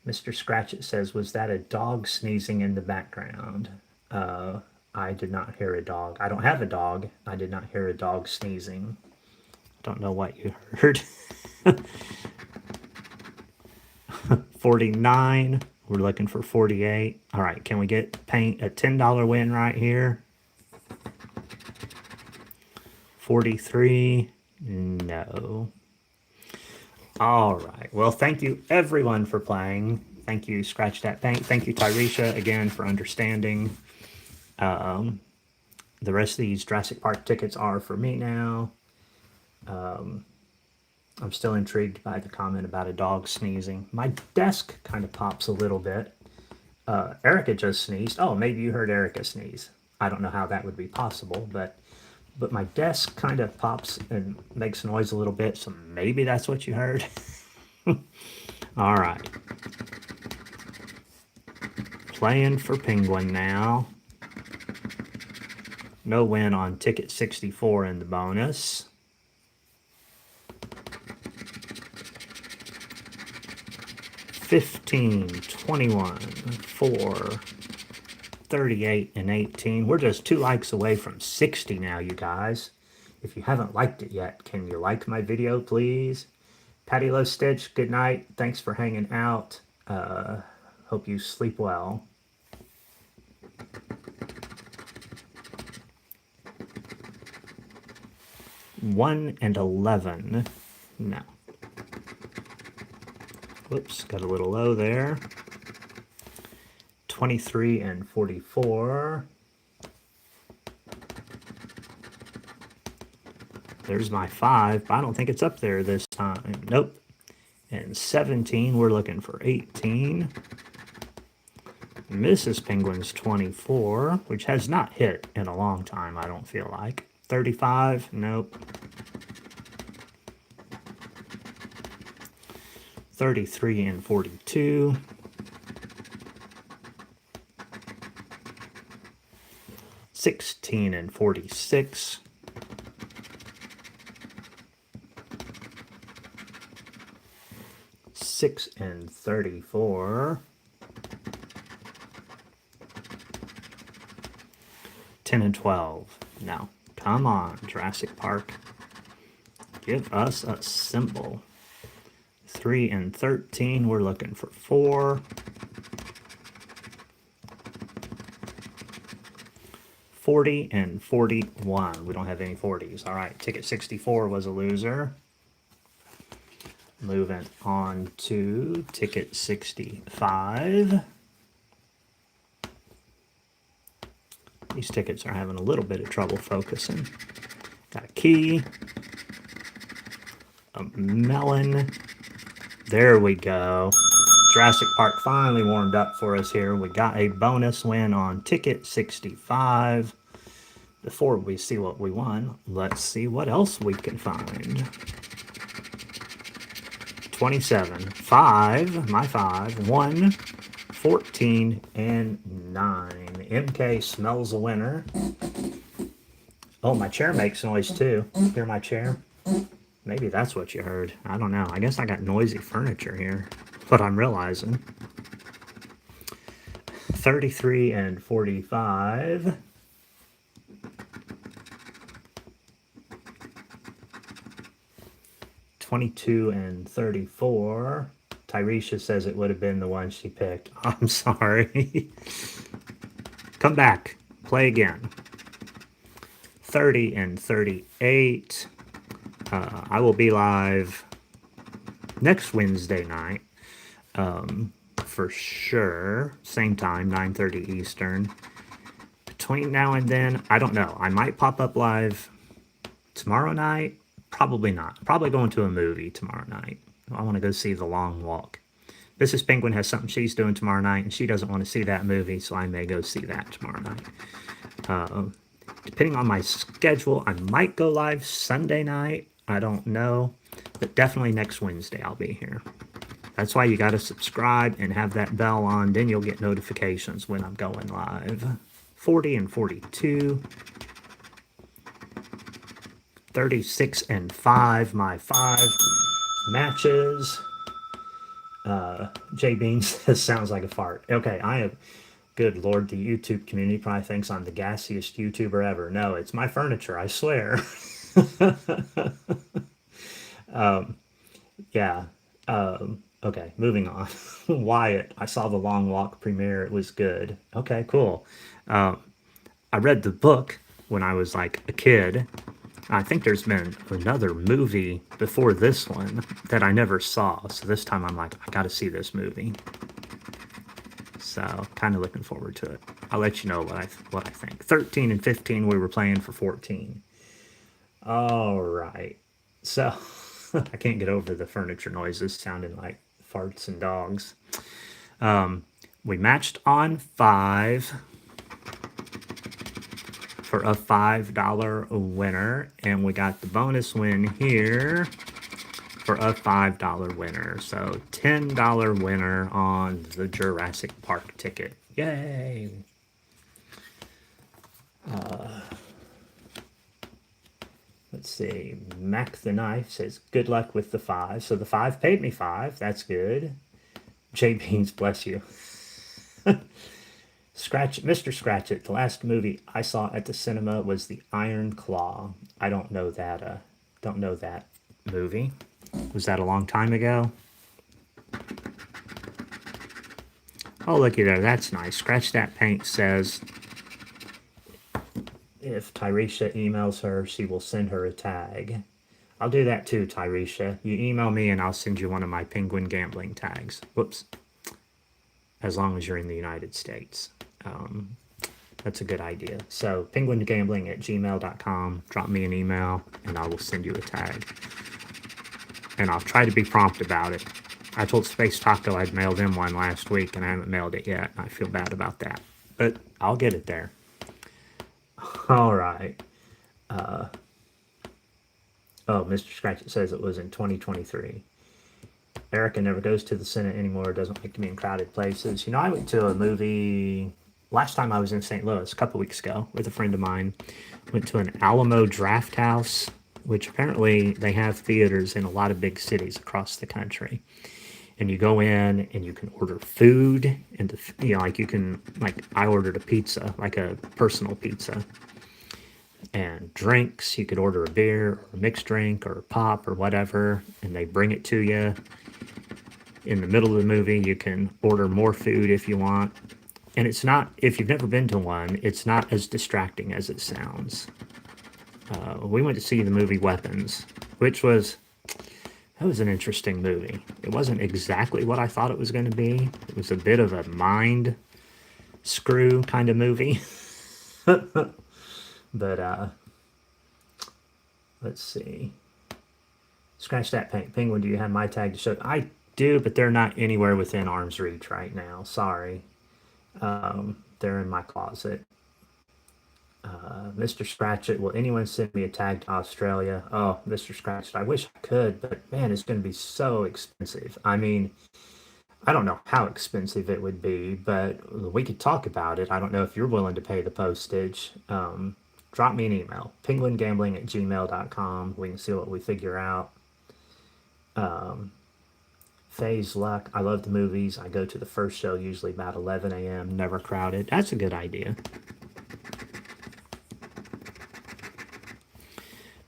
Mr. Scratchit says, was that a dog sneezing in the background? I did not hear a dog. I don't have a dog. I did not hear a dog sneezing. Don't know what you heard. 49. We're looking for 48. All right, can we get paint a $10 win right here? 43. No. All right. Well, thank you everyone for playing. Thank you, Scratch That Paint. Thank you, Tyresha, again for understanding. The rest of these Jurassic Park tickets are for me now. I'm still intrigued by the comment about a dog sneezing. My desk kind of pops a little bit. Erica just sneezed. Oh, maybe you heard Erica sneeze. I don't know how that would be possible, but my desk kind of pops and makes noise a little bit, so maybe that's what you heard. All right. Playing for Penguin now. No win on ticket 64 in the bonus. $15, $21, $4, $38, and $18. We're just 2 likes away from 60 now, you guys. If you haven't liked it yet, can you like my video, please? Patty Low Stitch, good night. Thanks for hanging out. Hope you sleep well. $1 and $11. No. Whoops, got a little low there. 23 and 44. There's my 5, but I don't think it's up there this time. Nope. And 17, we're looking for 18. Mrs. Penguin's 24, which has not hit in a long time, I don't feel like. 35, nope. 33 and 42. 16 and 46. 6 and 34. 10 and 12. Now, come on, Jurassic Park. Give us a symbol. 3 and 13. We're looking for 4. 40 and 41. We don't have any 40s. All right, ticket 64 was a loser. Moving on to ticket 65. These tickets are having a little bit of trouble focusing. Got a key. A melon. There we go. Jurassic Park finally warmed up for us here. We got a bonus win on ticket 65. Before we see what we won, let's see what else we can find. 27, 5, my 5, 1, 14, and 9. MK smells a winner. Oh, my chair makes noise too. Hear my chair? Maybe that's what you heard. I don't know. I guess I got noisy furniture here. What I'm realizing. 33 and 45. 22 and 34. Tyresha says it would have been the one she picked. I'm sorry. Come back. Play again. 30 and 38. I will be live next Wednesday night. For sure. Same time, 9:30 Eastern. Between now and then, I don't know. I might pop up live Tomorrow night, probably not. Probably going to a movie tomorrow night. I want to go see The Long Walk. Mrs. Penguin has something she's doing tomorrow night, and she doesn't want to see that movie, so I may go see that tomorrow night. Depending on my schedule, I might go live Sunday night. I don't know, but definitely next Wednesday I'll be here. That's why you got to subscribe and have that bell on. Then you'll get notifications when I'm going live. 40 and 42. 36 and 5. My 5 matches. J Bean says, sounds like a fart. Okay, I have... Good Lord, the YouTube community probably thinks I'm the gassiest YouTuber ever. No, it's my furniture, I swear. Yeah. Okay, moving on. Wyatt, I saw The Long Walk premiere. It was good. Okay, cool. I read the book when I was like a kid. I think there's been another movie before this one that I never saw. So this time I'm like, I got to see this movie. So kind of looking forward to it. I'll let you know what I think. 13 and 15, we were playing for 14. All right. So I can't get over the furniture noises sounding like farts and dogs. We matched on 5 for a $5 winner, and we got the bonus win here for a $5 winner. So $10 winner on the Jurassic Park ticket. Yay! Let's see. Mac the Knife says, good luck with the 5. So the 5 paid me 5. That's good. J Beans, bless you. Mr. Scratchit, the last movie I saw at the cinema was The Iron Claw. I don't know that movie. Was that a long time ago? Oh, looky there. That's nice. Scratch That Paint says if Tyresha emails her, she will send her a tag. I'll do that too, Tyresha. You email me and I'll send you one of my penguin gambling tags. Whoops. As long as you're in the United States. That's a good idea. So penguingambling@gmail.com. Drop me an email and I will send you a tag. And I'll try to be prompt about it. I told Space Taco I'd mailed him one last week and I haven't mailed it yet. I feel bad about that. But I'll get it there. All right. Oh, Mr. Scratchit says it was in 2023. Erica never goes to the Senate anymore. Doesn't like to be in crowded places. You know, I went to a movie last time I was in St. Louis, a couple weeks ago, with a friend of mine. Went to an Alamo Draft House, which apparently they have theaters in a lot of big cities across the country. And you go in and you can order food, and like you can, like I ordered a pizza, like a personal pizza, and drinks. You could order a beer or a mixed drink or a pop or whatever, and they bring it to you. In the middle of the movie, you can order more food if you want. And it's not, if you've never been to one, it's not as distracting as it sounds. We went to see the movie Weapons, which was an interesting movie. It wasn't exactly what I thought it was going to be. It was a bit of a mind screw kind of movie. But, let's see. Scratch That Paint. Penguin, do you have my tag to show? I do, but they're not anywhere within arm's reach right now. Sorry. They're in my closet. Mr. Scratchit, will anyone send me a tag to Australia? Oh, Mr. Scratchit, I wish I could, but man, it's going to be so expensive. I mean, I don't know how expensive it would be, but we could talk about it. I don't know if you're willing to pay the postage. Drop me an email, penguingambling@gmail.com. We can see what we figure out. Phase Luck, I love the movies. I go to the first show usually about 11 a.m., never crowded. That's a good idea.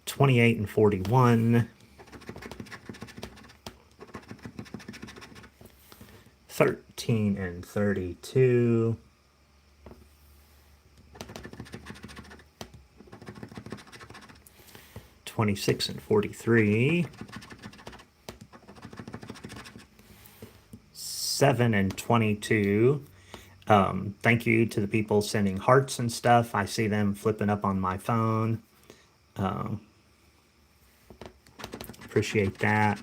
28 and 41. 13 and 32. 26 and 43. 7 and 22. Thank you to the people sending hearts and stuff. I see them flipping up on my phone. appreciate that.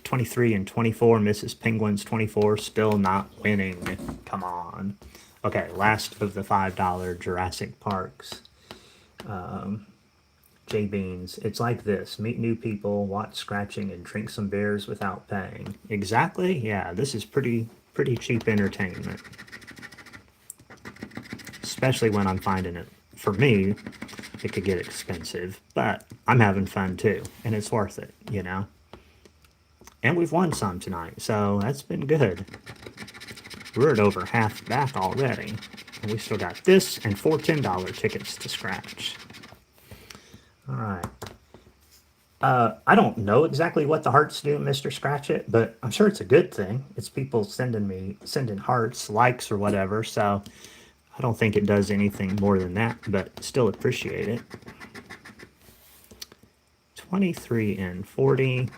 23 and 24, Mrs. Penguins 24, still not winning. Come on. Okay, last of the $5 Jurassic Parks. J Beans, it's like this. Meet new people, watch scratching, and drink some beers without paying. Exactly? Yeah, this is pretty cheap entertainment. Especially when I'm finding it. For me, it could get expensive, but I'm having fun too, and it's worth it, you know? And we've won some tonight, so that's been good. We're at over half back already. And we still got this and four $10 tickets to scratch. All right. I don't know exactly what the hearts do, Mr. Scratch It, but I'm sure it's a good thing. It's people sending hearts, likes, or whatever, so I don't think it does anything more than that, but still appreciate it. 23 and 40.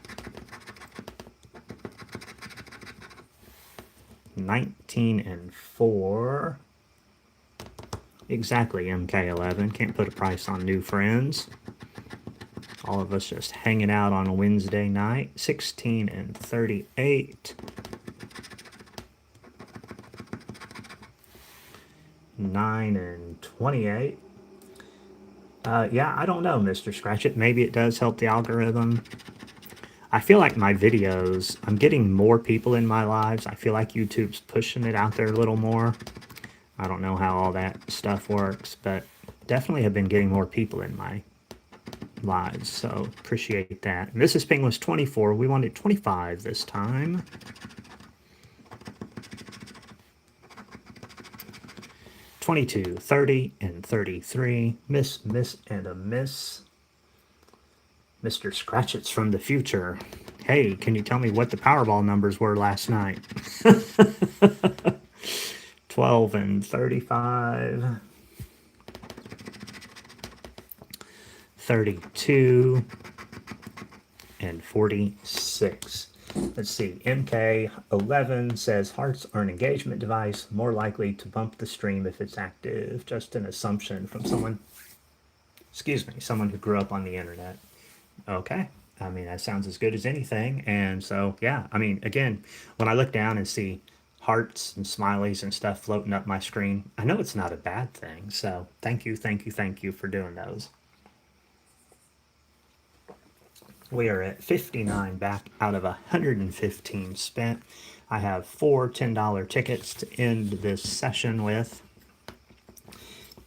19 and 4. Exactly, MK11. Can't put a price on new friends. All of us just hanging out on a Wednesday night. 16 and 38. 9 and 28. Yeah, I don't know, Mr. Scratch It. Maybe it does help the algorithm. I feel like my videos, I'm getting more people in my lives. I feel like YouTube's pushing it out there a little more. I don't know how all that stuff works, but definitely have been getting more people in my lives, so appreciate that. Mrs. Ping was 24. We wanted 25 this time. $22, 30, and 33. Miss, and a miss. Mr. Scratchits from the future. Hey, can you tell me what the Powerball numbers were last night? 12 and 35. 32 and 46. Let's see. MK11 says hearts are an engagement device, more likely to bump the stream if it's active. Just an assumption from someone, someone who grew up on the internet. Okay. I mean, that sounds as good as anything. And so, yeah, I mean, again, when I look down and see hearts and smileys and stuff floating up my screen, I know it's not a bad thing. So thank you for doing those. We are at 59 back out of 115 spent. I have four $10 tickets to end this session with.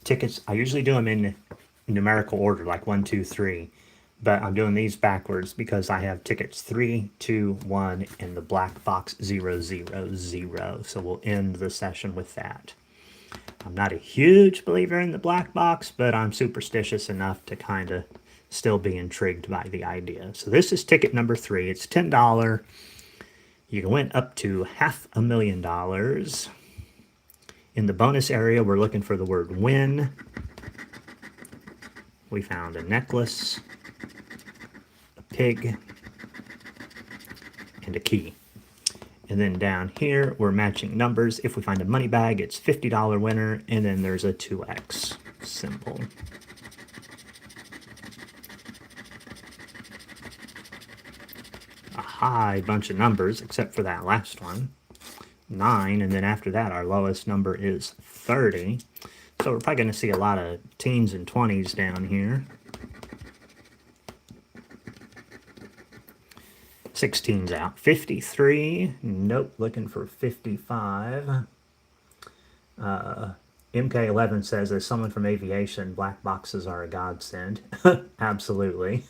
Tickets, I usually do them in numerical order, like 1, 2, 3. But I'm doing these backwards because I have tickets 3, 2, 1, and the black box 0, 0, 0. So we'll end the session with that. I'm not a huge believer in the black box, but I'm superstitious enough to kind of still be intrigued by the idea. So this is ticket number 3. It's $10. You can win up to $500,000. In the bonus area, we're looking for the word win. We found a necklace, a pig, and a key. And then down here, we're matching numbers. If we find a money bag, it's $50 winner, and then there's a 2X symbol. A high bunch of numbers, except for that last one, 9, and then after that, our lowest number is 30. So we're probably going to see a lot of teens and 20s down here. 16's out. 53. Nope. Looking for 55. MK11 says, as someone from aviation, black boxes are a godsend. Absolutely.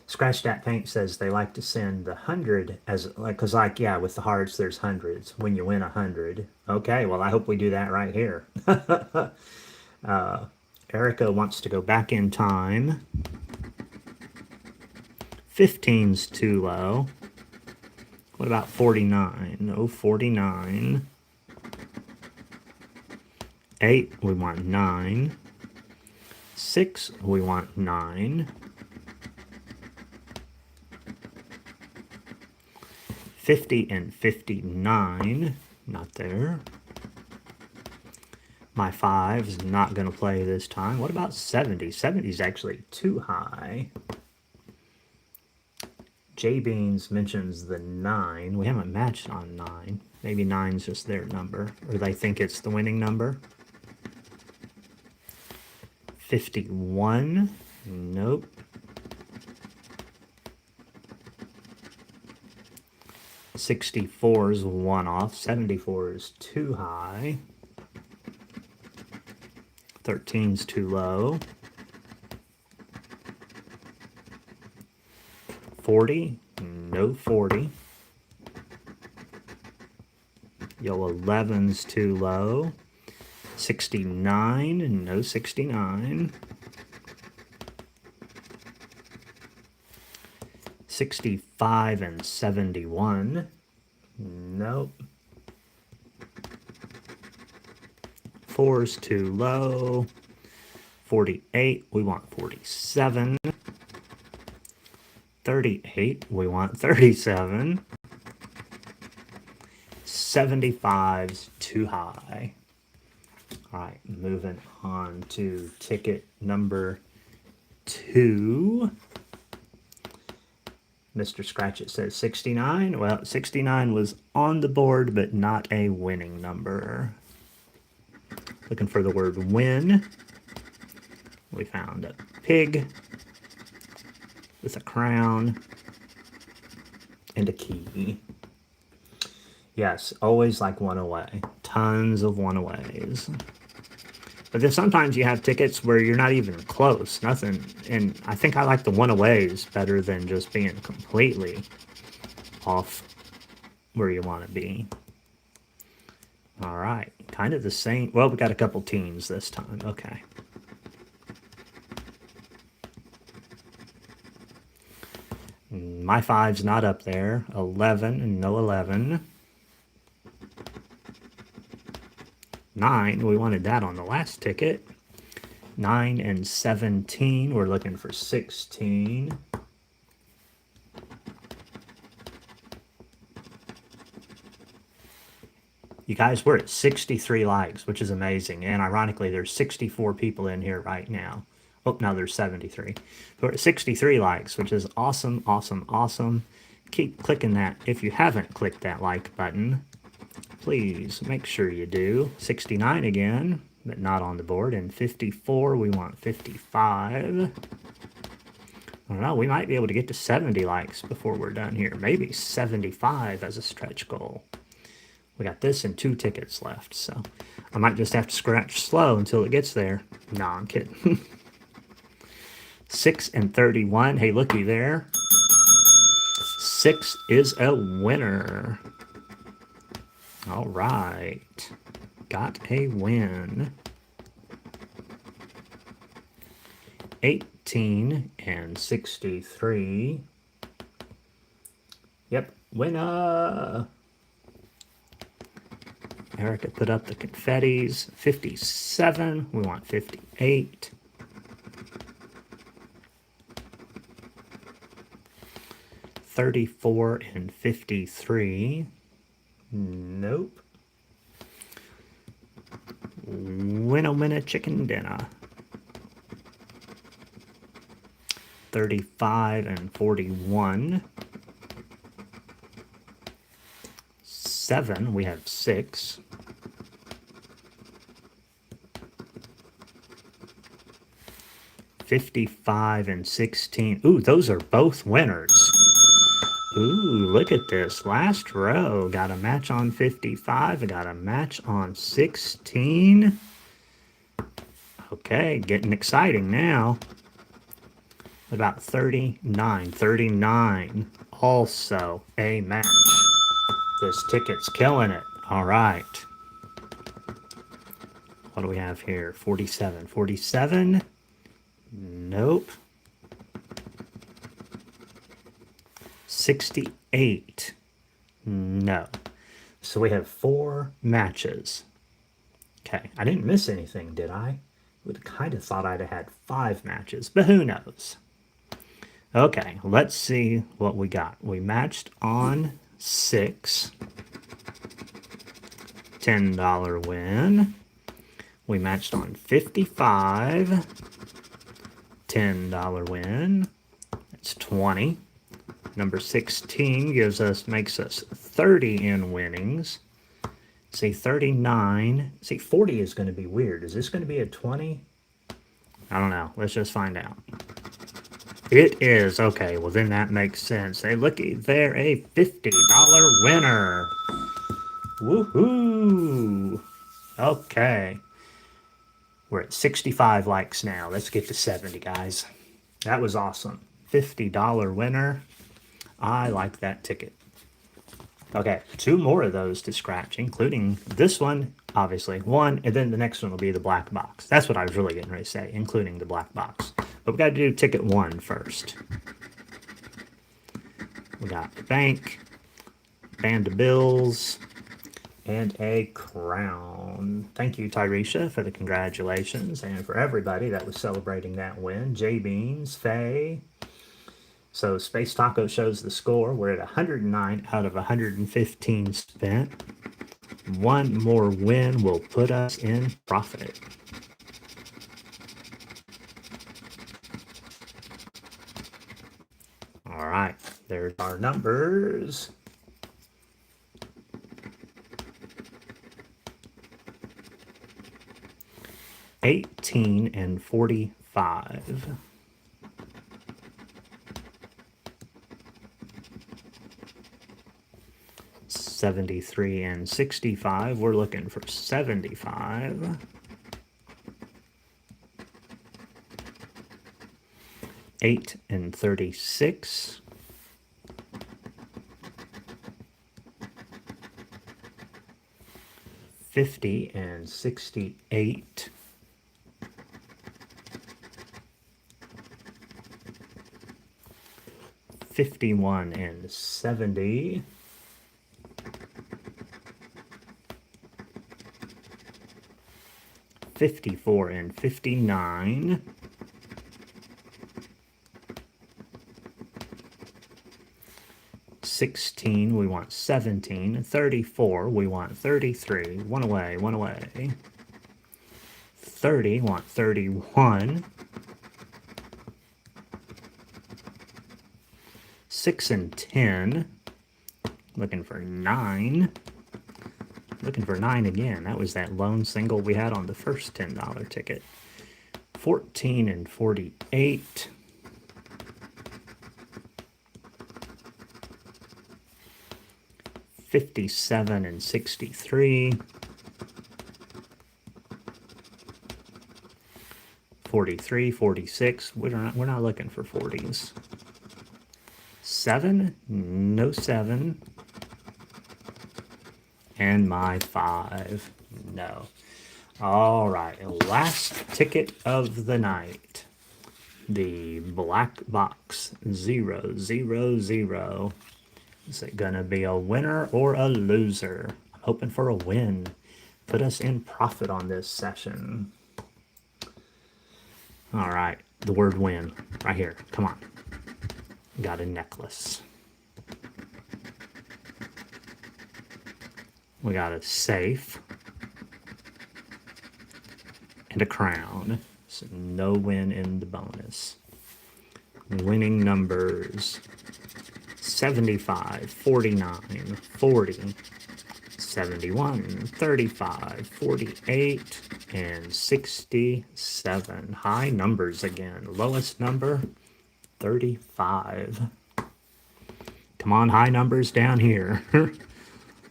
Scratch That Paint says they like to send the 100 as, like, because, like, yeah, with the hearts, there's hundreds when you win 100. Okay, well, I hope we do that right here. Erica wants to go back in time. 15's too low. What about 49? No, 49. 8, we want 9. 6, we want 9. 50 and 59, not there. My 5's not going to play this time. What about 70? 70 is actually too high. J Beans mentions the 9. We haven't matched on 9. Maybe 9's just their number, or they think it's the winning number. 51. Nope. '64 is 1 off. 74 is too high. 13's too low. 40, no 40. Yo, 11's too low. 69, no 69. 65 and 71, nope. 4's too low. 48, we want 47. 38, we want 37. 75's too high. All right, moving on to ticket number 2. Mr. Scratchit says 69. Well, 69 was on the board, but not a winning number. Looking for the word win. We found a pig with a crown and a key. Yes, always like one away. Tons of one aways. But then sometimes you have tickets where you're not even close, nothing. And I think I like the one aways better than just being completely off where you want to be. All right, kind of the same. Well, we got a couple teams this time. Okay. My 5's not up there. 11 and no 11. 9, we wanted that on the last ticket. 9 and 17, we're looking for 16. You guys, we're at 63 likes, which is amazing. And ironically, there's 64 people in here right now. Oh, no, there's 73. We're at 63 likes, which is awesome, awesome, awesome. Keep clicking that. If you haven't clicked that like button, please make sure you do. 69 again, but not on the board. And 54, we want 55. I don't know, we might be able to get to 70 likes before we're done here. Maybe 75 as a stretch goal. We got this and 2 tickets left, so I might just have to scratch slow until it gets there. No, I'm kidding. 6 and 31. Hey, looky there. 6 is a winner. All right. Got a win. 18 and 63. Yep, winner. Erica put up the confettis. 57. We want 58. 34 and 53. Nope. Winner chicken dinner. 35 and 41. 7, we have 6. 55 and 16. Ooh, those are both winners. Ooh, look at this. Last row. Got a match on 55. I got a match on 16. Okay, getting exciting now. What about 39? 39. Also a match. This ticket's killing it. All right. What do we have here? 47. 47. Nope. 68. No. So we have 4 matches. Okay, I didn't miss anything, did I? Would kind of thought I'd have had 5 matches, but who knows? Okay, let's see what we got. We matched on 6. $10 win. We matched on 55. $10 win. That's 20. Number 16 makes us 30 in winnings. See, 39. See, 40 is going to be weird. Is this going to be a 20? I don't know. Let's just find out. It is. Okay, well then that makes sense. Hey, looky there, a $50 winner. Woohoo! Okay. We're at 65 likes now. Let's get to 70, guys. That was awesome. $50 winner. I like that ticket. Okay, 2 more of those to scratch, including this one, obviously. 1, and then the next one will be the black box. That's what I was really getting ready to say, including the black box. But we got to do ticket 1 first. We got the bank, band of bills, and a crown. Thank you, Tyresha, for the congratulations, and for everybody that was celebrating that win. J Beans, Faye. So Space Taco shows the score. We're at 109 out of 115 spent. 1 more win will put us in profit. All right, there's our numbers. $18 and $45. 73 and 65. We're looking for 75. 8 and 36. 50 and 68. 51 and 70. 54 and 59. 16, we want 17. 34, we want 33. One away, one away. 30, want 31. 6 and 10. Looking for 9. Looking for 9 again. That was that lone single we had on the first $10 ticket. 14 and 48. 57 and 63. 43, 46. We're not looking for 40s. 7, no 7. And my 5, no. All right, last ticket of the night. The black box 000. Is it gonna be a winner or a loser? I'm hoping for a win. Put us in profit on this session. All right, the word win right here. Come on. Got a necklace. We got a safe and a crown. So no win in the bonus. Winning numbers 75, 49, 40, 71, 35, 48, and 67. High numbers again. Lowest number 35. Come on, high numbers down here.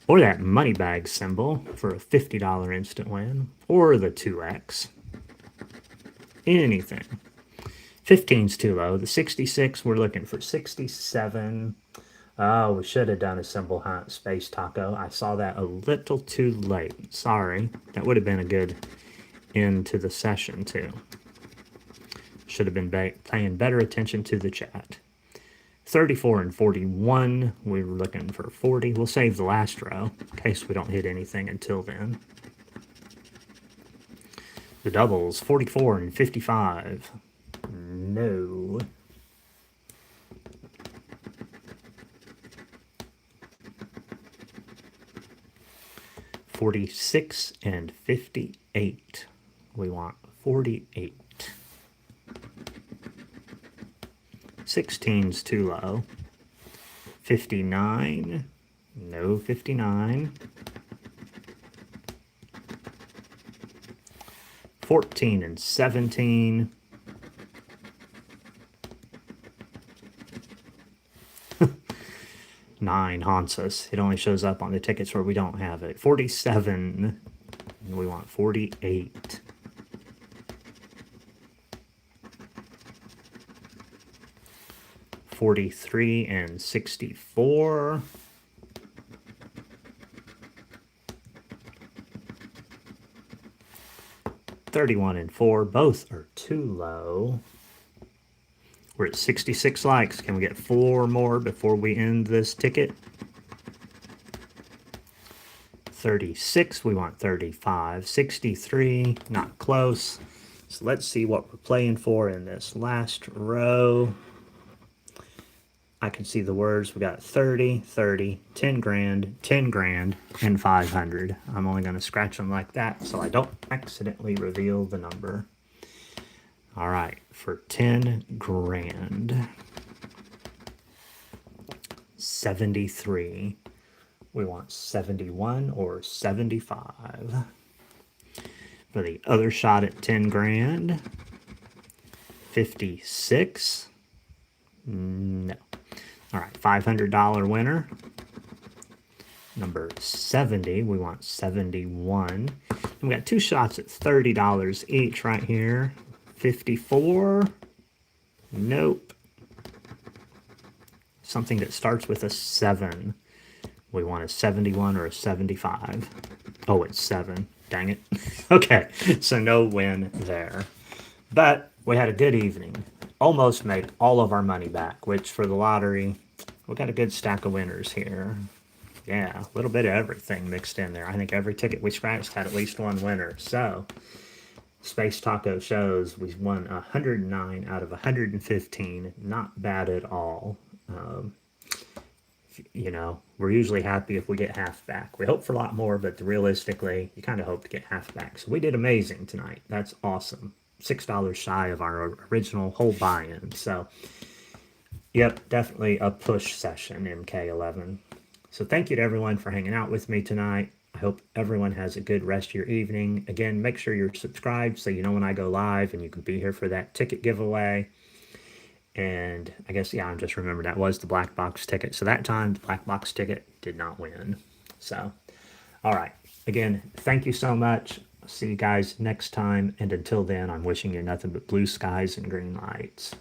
Or that money bag symbol for a $50 instant win. Or the 2X. Anything. 15's too low. The 66, we're looking for 67. Oh, we should have done a symbol hunt, Space Taco. I saw that a little too late. Sorry. That would have been a good end to the session, too. Should have been paying better attention to the chat. 34 and 41. We were looking for 40. We'll save the last row in case we don't hit anything until then. The doubles, 44 and 55. No. 46 and 58. we want 48. 16's too low. 59, no 59. 14 and 17. Nine haunts us. It only shows up on the tickets where we don't have it. 47. And we want 48. 43 and 64. 31 and 4. Both are too low. We're at 66 likes. Can we get 4 more before we end this ticket? 36, we want 35. 63, not close. So let's see what we're playing for in this last row. I can see the words. We got 30, 30, 10 grand, 10 grand, and 500. I'm only going to scratch them like that so I don't accidentally reveal the number. All right, for 10 grand, 73. We want 71 or 75. For the other shot at 10 grand, 56. No. All right, $500 winner. Number 70, we want 71. And we got 2 shots at $30 each right here. 54. Nope. Something that starts with a 7. We want a 71 or a 75. Oh, it's 7. Dang it. Okay, so no win there. But we had a good evening. Almost made all of our money back, which for the lottery, we got a good stack of winners here. Yeah, a little bit of everything mixed in there. I think every ticket we scratched had at least one winner. So Space Taco shows we won 109 out of 115. Not bad at all. You know, we're usually happy if we get half back. We hope for a lot more, but realistically, you kind of hope to get half back. So we did amazing tonight. That's awesome. $6 shy of our original whole buy-in. So, yep, definitely a push session, MK11. So thank you to everyone for hanging out with me tonight. I hope everyone has a good rest of your evening. Again, make sure you're subscribed so you know when I go live and you can be here for that ticket giveaway. And I guess, yeah, I just remembered that was the black box ticket. So that time, the black box ticket did not win. So, all right. Again, thank you so much. See you guys next time. And until then, I'm wishing you nothing but blue skies and green lights.